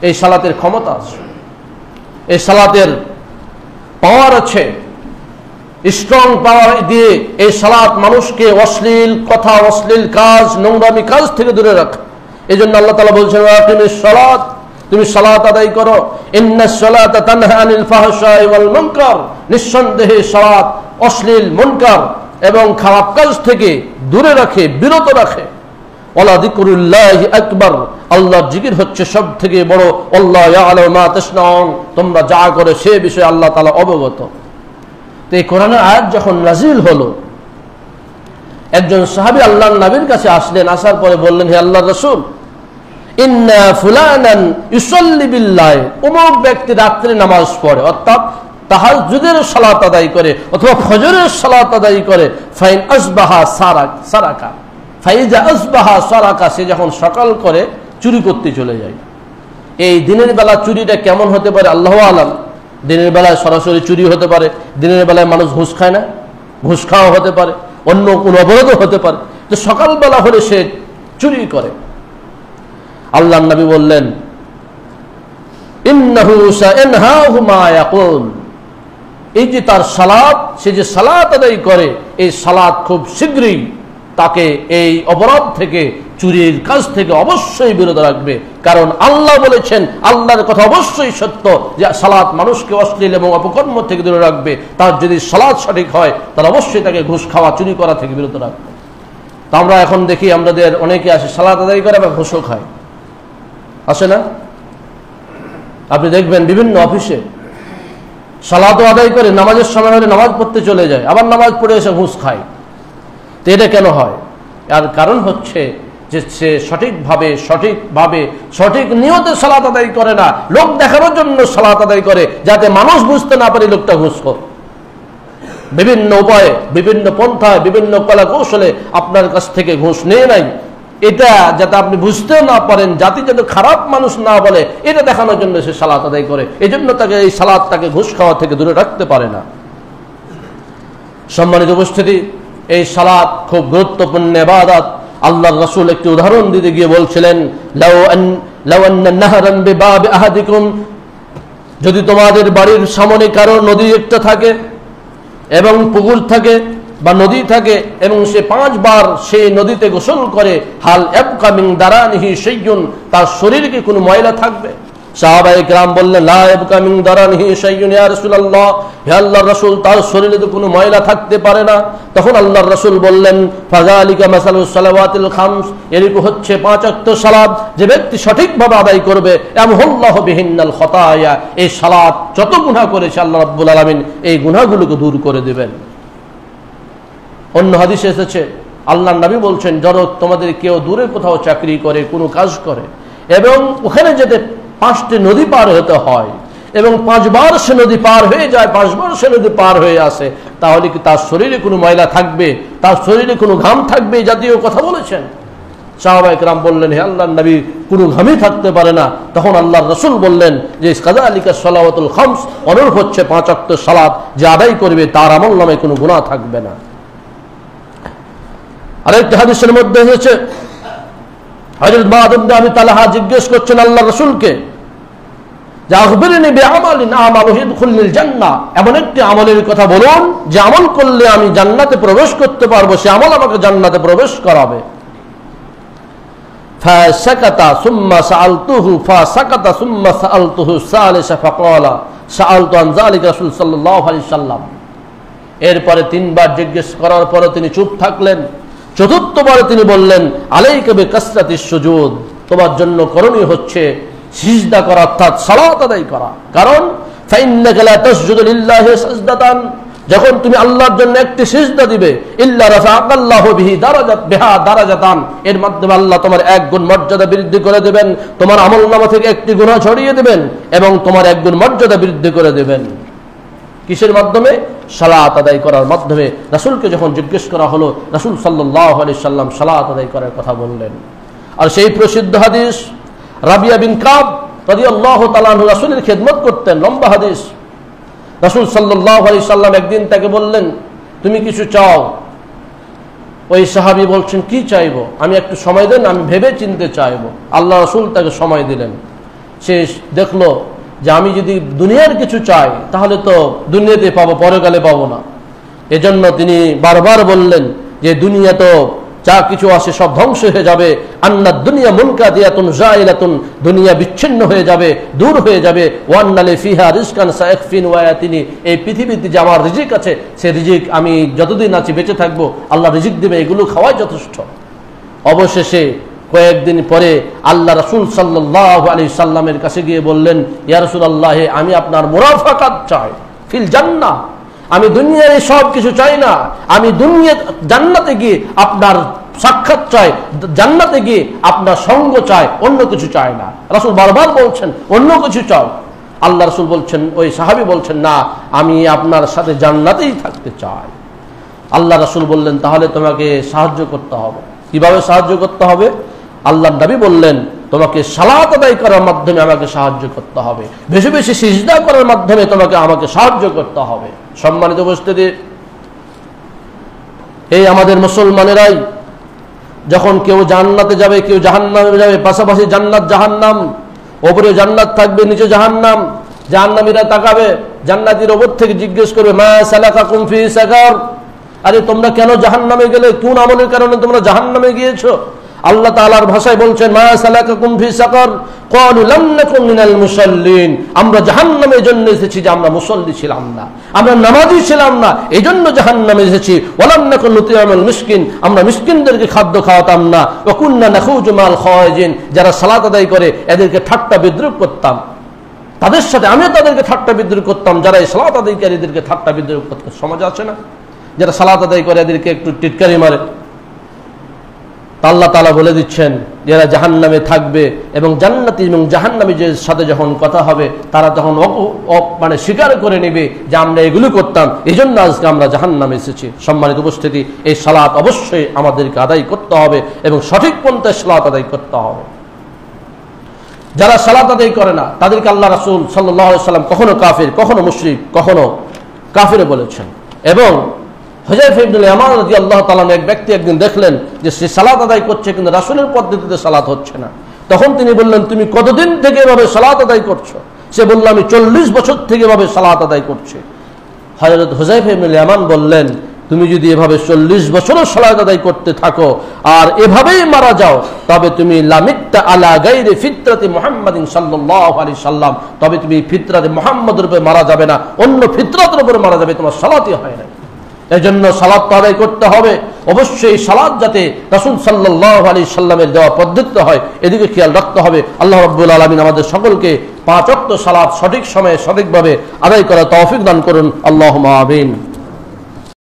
এই সালাতের ক্ষমতা আছে, এই সালাতের পাওয়ার আছে, স্ট্রং পাওয়ার দিয়ে এই সালাত মানুষকে অশ্লীল কথা, অশ্লীল কাজ, নোংরামি কাজ থেকে দূরে রাখে। এই জন্য আল্লাহ তাআলা বলছেন আকিমিস সালাত, তুমি সালাত আদায় করো। ইন্নাস সালাতা তানহা আনিল ফাহশাই ওয়াল মুনকার, নিঃসন্দেহে সালাত অশ্লীল, মুনকার এবং খারাপ কাজ থেকে দূরে রাখে, বিরত রাখে। ওয়ালা যিকরুল্লাহি আকবার, আল্লাহর জিকির হচ্ছে সব থেকে বড়। আল্লাহ ইয়ালামু মা তাসনাউন, তোমরা যা করে সে বিষয়ে আল্লাহ তাআলা অবগত। তো এই কোরআনের আয়াত যখন নাজিল হলো, একজন সাহাবী আল্লাহর নবীর কাছে আসলেন, আসার পরে বললেন, হে আল্লাহর রাসূল, ইন্না ফুলানান ইউসাল্লি বিল্লাহ, অমুক ব্যক্তি রাত্রে নামাজ পড়ে, অর্থাৎ তাহাজ্জুদের সালাত আদায় করে অথবা ফজরের সালাত আদায় করে। ফাইন আসবাহা সারাকা, ফাইজা আসবাহা সারাকা, সে যখন সকাল করে চুরি করতে চলে যায়। এই দিনের বেলা চুরিটা কেমন হতে পারে আল্লাহু আলাম। দিনের বেলায় সরাসরি চুরি হতে পারে, দিনের বেলায় মানুষ ঘুষ খায় না, ঘুষ খাওয়া হতে পারে, অন্য কোনো অবরোধও হতে পারে। তো সকালবেলা হলে সে চুরি করে। আল্লাহর নবী বললেন, ইন্নাহু সায়ানহাহু মা ইয়াকুল, এই যে তার সালাত, সে যে সালাত আদায় করে, এই সালাত খুব শীঘ্রই তাকে এই অপরাধ থেকে, চুরির কাজ থেকে অবশ্যই বিরত রাখবে। কারণ আল্লাহ বলেছেন, আল্লাহর কথা অবশ্যই সত্য, যে সালাত মানুষকে অশ্লীল এবং অপকর্ম থেকে দূরে রাখবে। তার যদি সালাত সঠিক হয় তাহলে অবশ্যই তাকে ঘুষ খাওয়া, চুরি করা থেকে বিরত রাখবে। তো আমরা এখন দেখি আমাদের অনেকে আসে সালাত আদায় করে বা ঘুষও খায়, আসে না? আপনি দেখবেন বিভিন্ন অফিসে সালাতও আদায় করে, নামাজের সময় হলে নামাজ পড়তে চলে যায়, আবার নামাজ পড়ে এসে ঘুষ খায়। তো এটা কেন হয়? আর কারণ হচ্ছে যে সে সঠিকভাবে সঠিক নিয়তে সালাত আদায় করে না, লোক দেখানোর জন্য সালাত আদায় করে, যাতে মানুষ বুঝতে না পারে লোকটা ঘুষখোর। বিভিন্ন উপায়ে, বিভিন্ন পন্থায়, বিভিন্ন কলা কৌশলে আপনার কাছ থেকে ঘুষ নিয়ে নাই, এটা যাতে আপনি বুঝতেও না পারেন, জাতি যাতে খারাপ মানুষ না বলে, এটা দেখানোর জন্য সে সালাত আদায় করে। এই জন্য তাকে এই সালাত তাকে ঘুষ খাওয়া থেকে দূরে রাখতে পারে না। সম্মানিত উপস্থিতি, এই সালাত খুব গুরুত্বপূর্ণ ইবাদত। আল্লাহর রাসূল একটি উদাহরণ দিতে গিয়ে বলছিলেন, লাউ আন্না নাহরান বিবাবি আহাদিকুম, যদি তোমাদের বাড়ির সামনে কারো নদী একটা থাকে এবং পুকুর থাকে বা নদী থাকে এবং সে 5 বার সেই নদীতে গোসল করে, হাল ইয়াবকা মিন দারানিহি শাইউন, তার শরীরে কি কোনো ময়লা থাকবে? সাহাবায়ে কেরাম বললেন, লা ইয়াবকা মিন দারানিহি শাইউন ইয়া রাসূলুল্লাহ, হে আল্লাহর রাসূল, তার শরীরে তো কোনো ময়লা থাকতে পারে না। তখন আল্লাহর রাসূল বললেন, ফাযালিকা মাসালুস সালাওয়াতিল খামস, এরকম হচ্ছে 5 ওয়াক্ত সালাত যে ব্যক্তি সঠিকভাবে আদায় করবে, ইয়ামহুল্লাহু বিহিন্নাল খতায়া, এই সালাত যত গুনাহ করেছে আল্লাহ রাব্বুল আলামিন এই গুনাহগুলোকে দূর করে দিবেন। অন্য হাদিসে এসেছে, আল্লাহর নবী বলছেন, ধরো তোমাদের কেউ দূরে কোথাও চাকরি করে, কোনো কাজ করে, এবং ওখানে যেতে 5টি নদী পার হতে হয় এবং 5 বার সে নদী পার হয়ে যায়, 5 বার সে নদী পার হয়ে আসে, তাহলে কি তার শরীরে কোনো ময়লা থাকবে, তার শরীরে কোনো ঘাম থাকবে? জাতীয় কথা বলেছেন। সাহাবায়ে কেরাম বললেন, হে আল্লাহর নবী, কোনো ঘামই থাকতে পারে না। তখন আল্লাহর রাসূল বললেন যে কাযালিকা সালাওয়াতুল খামস, অনুরূপ হচ্ছে 5 ওয়াক্ত সালাত যে আদায় করবে তার আমলনামায় কোনো গুনাহ থাকবে না। আরেকটি হাদিসের মধ্যে এসেছে, হযরত মুআয ইবনে আবি তালহা জিজ্ঞেস করছেন আল্লাহর রাসূলকে, যে আখবিরনি বিআমালিন আমালুহু ইয়াদখুলুল জান্নাহ, এমন একটি আমলের কথা বলুন যে আমল করলে আমি জান্নাতে প্রবেশ করতে পারবো, সে আমল আমাকে জান্নাতে প্রবেশ করাবে। ফাসাকাতা সুম্মা সাআলতুহু সালিসা ফাকালা সাআলতু আন যালিকা রাসূল সাল্লাল্লাহু আলাইহি সাল্লাম। এরপরে 3 বার জিজ্ঞেস করার পরে তিনি চুপ থাকলেন। চতুর্থবারে তিনি বললেন, আলাইকা বিকাসরাতিস সুজুদ, তোমার জন্য করণীয় হচ্ছে সিজদা করা, অর্থাৎ সালাত আদায় করা। কারণ ফাইন্নাকা লা তাসজুদু লিল্লাহি সাজদাতান, যখন তুমি আল্লাহর জন্য একটি সিজদা দিবে, ইল্লা রাফাআকাল্লাহু বিহা দারাজাতান, এর মাধ্যমে আল্লাহ তোমার 1 গুণ মর্যাদা বৃদ্ধি করে দেবেন, তোমার আমলনামা থেকে একটি গুনাহ ছড়িয়ে দেবেন এবং তোমার 1 গুণ মর্যাদা বৃদ্ধি করে দেবেন। কিসের মাধ্যমে? সালাত আদায় করার মাধ্যমে। রাসূলকে যখন জিজ্ঞেস করা হলো, রাসূল সাল্লাল্লাহু আলাইহি সাল্লাম সালাত আদায় করার কথা বললেন। আর সেই প্রসিদ্ধ হাদিস, রাবিয়া বিন কাব রাদিয়াল্লাহু তাআলা আনহু রাসূলের খেদমত করতেন, লম্বা হাদিস। রাসূল সাল্লাল্লাহু আলাইহি সাল্লাম একদিন তাকে বললেন, তুমি কিছু চাও। ওই সাহাবী বলছেন, কি চাইবো? আমি একটু সময় দেন, আমি ভেবে চিনতে চাইবো। আল্লাহ রাসূল তাকে সময় দিলেন। সে দেখলো যে আমি যদি দুনিয়ার কিছু চাই তাহলে তো দুনিয়াতে পাবো, পরকালে পাবো না। এজন্য তিনি বারবার বললেন যে দুনিয়া তো যা কিছু আছে সব ধ্বংস হয়ে যাবে, আন্নাদ দুনিয়া মুনকাদিয়াতুন জাইলাতুন, দুনিয়া বিচ্ছিন্ন হয়ে যাবে, দূর হয়ে যাবে। ওয়ান্নালি ফিহা রিজকান সায়াকফিন ওয়ায়াতিনি, এই পৃথিবীতে যে আমার রিজিক আছে, সেই রিজিক আমি যতদিন আছি বেঁচে থাকবো আল্লাহ রিজিক দেবে, এগুলো খাওয়াই যথেষ্ট। অবশেষে কয়েকদিন পরে আল্লাহ রাসূল সাল্লাল্লাহু আলাইহি সাল্লামের কাছে গিয়ে বললেন, ইয়া রাসূলুল্লাহ, আমি আপনার মুরাফাকাত চাই ফিল জান্নাহ, আমি দুনিয়ার এই সব কিছু চাই না, আমি জান্নাতে গিয়ে আপনার সাক্ষাৎ চাই, জান্নাতে গিয়ে আপনার সঙ্গ চাই, অন্য কিছু চাই না। রাসূল বারবার বলছেন অন্য কিছু চাও। আল্লাহ রাসূল বলছেন, ওই সাহাবী বলছেন, না, আমি আপনার সাথে জান্নাতেই থাকতে চাই। আল্লাহ রাসূল বললেন, তাহলে তোমাকে সাহায্য করতে হবে। কিভাবে সাহায্য করতে হবে? আল্লাহর নবী বললেন, তোমাকে সালাত আদায় করার মাধ্যমে আমাকে সাহায্য করতে হবে, বেশি বেশি সিজদা করার মাধ্যমে তোমাকে আমাকে সাহায্য করতে হবে। সম্মানিত উপস্থিতি, এই আমাদের মুসলমানেরাই যখন কেউ জান্নাতে যাবে, কেউ জাহান্নামে যাবে, পাশাপাশি জান্নাত জাহান্নাম, ওপরে জান্নাত থাকবে, নিচে জাহান্নাম। জাহান্নামীরা তাকাবে, জান্নাতীর ওপর থেকে জিজ্ঞেস করবে, মা সালাকাকুম ফি সাকার, আরে তোমরা কেন জাহান্নামে গেলে? কোন আমলের কারণে তোমরা জাহান্নামে গিয়েছো? আল্লাহ তাআলার ভাষায় বলছেন, মা সালাকাকুম ফি সাকার ক্বালু লাম নাকুম মিনাল মুসাল্লিন, আমরা জাহান্নামের জন্য এসেছি যে আমরা মুসল্লি ছিলাম না, আমরা নামাজি ছিলাম না, এইজন্য জাহান্নামে এসেছি। ওয়ালাম নাকুন নুতি'মুল মিসকিন, আমরা মিসকিনদেরকে খাদ্য খাওয়াতাম না। ওয়া কুননা নাখুজু মাল খাওয়াজিন, যারা সালাত আদায় করে এদেরকে ঠাট্টা বিদ্রূপ করতাম। তাদের সাথে আমিও তাদেরকে ঠাট্টা বিদ্রুপ করতাম, যারা এই সালাত আদায়কারীদেরকে ঠাট্টা বিদ্রুপ করতে। সমাজে আছে না যারা সালাত আদায় করে এদেরকে একটু টিটকারি মারে? আল্লাহ তাআলা বলে দিচ্ছেন যারা জাহান্নামে থাকবে এবং জান্নাতি এবং জাহান্নামীদের সাথে যখন কথা হবে তারা তখন মানে স্বীকার করে নেবে যে আমরা এগুলো করতাম, এই জন্য আজকে আমরা জাহান্নামে এসেছি। সম্মানিত উপস্থিতি, এই সালাত অবশ্যই আমাদেরকে আদায় করতে হবে এবং সঠিক পন্থায় সালাত আদায় করতে হবে। যারা সালাত আদায় করে না তাদেরকে আল্লাহ রাসূল সাল্লাল্লাহু আলাইহি ওয়াসাল্লাম কখনো কাফির, কখনো মুশরিক, কখনো কাফির বলেছেন। এবং হুযায়ফা ইবনে ইয়ামান রাদিয়াল্লাহু তাআলা এক ব্যক্তি একদিন দেখলেন যে সে সালাত আদায় করছে কিন্তু রাসূলের পদ্ধতিতে সালাত হচ্ছে না। তখন তিনি বললেন, তুমি কতদিন থেকে এভাবে সালাত আদায় করছো? সে বলল, আমি 40 বছর থেকে এভাবে সালাত আদায় করছি। হযরত হুযায়ফা ইবনে ইয়ামান বললেন, তুমি যদি এভাবে 40 বছরও সালাত আদায় করতে থাকো আর এভাবেই মারা যাও, তবে তুমি লামিত্তা আলা গায়রি ফিতরাতি মুহাম্মাদিন সাল্লাল্লাহু আলাইহি সাল্লাম, তবে তুমি ফিতরাতে মুহাম্মদের উপরে মারা যাবে না, অন্য ফিতরাতের উপরে মারা যাবে, তোমার সালাতই হয় না। এজন্য সালাত আদায় করতে হবে। অবশ্যই সালাত যাতে রাসূল সাল্লাল্লাহু আলাইহি সাল্লামের দেওয়া পদ্ধতিতে হয় এদিকে খেয়াল রাখতে হবে। আল্লাহ রাব্বুল আলামিন আমাদের সকলকে 5 ওয়াক্ত সালাত সঠিক সময়ে সঠিকভাবে আদায় করার তৌফিক দান করুন। আল্লাহুম্মা আমিন।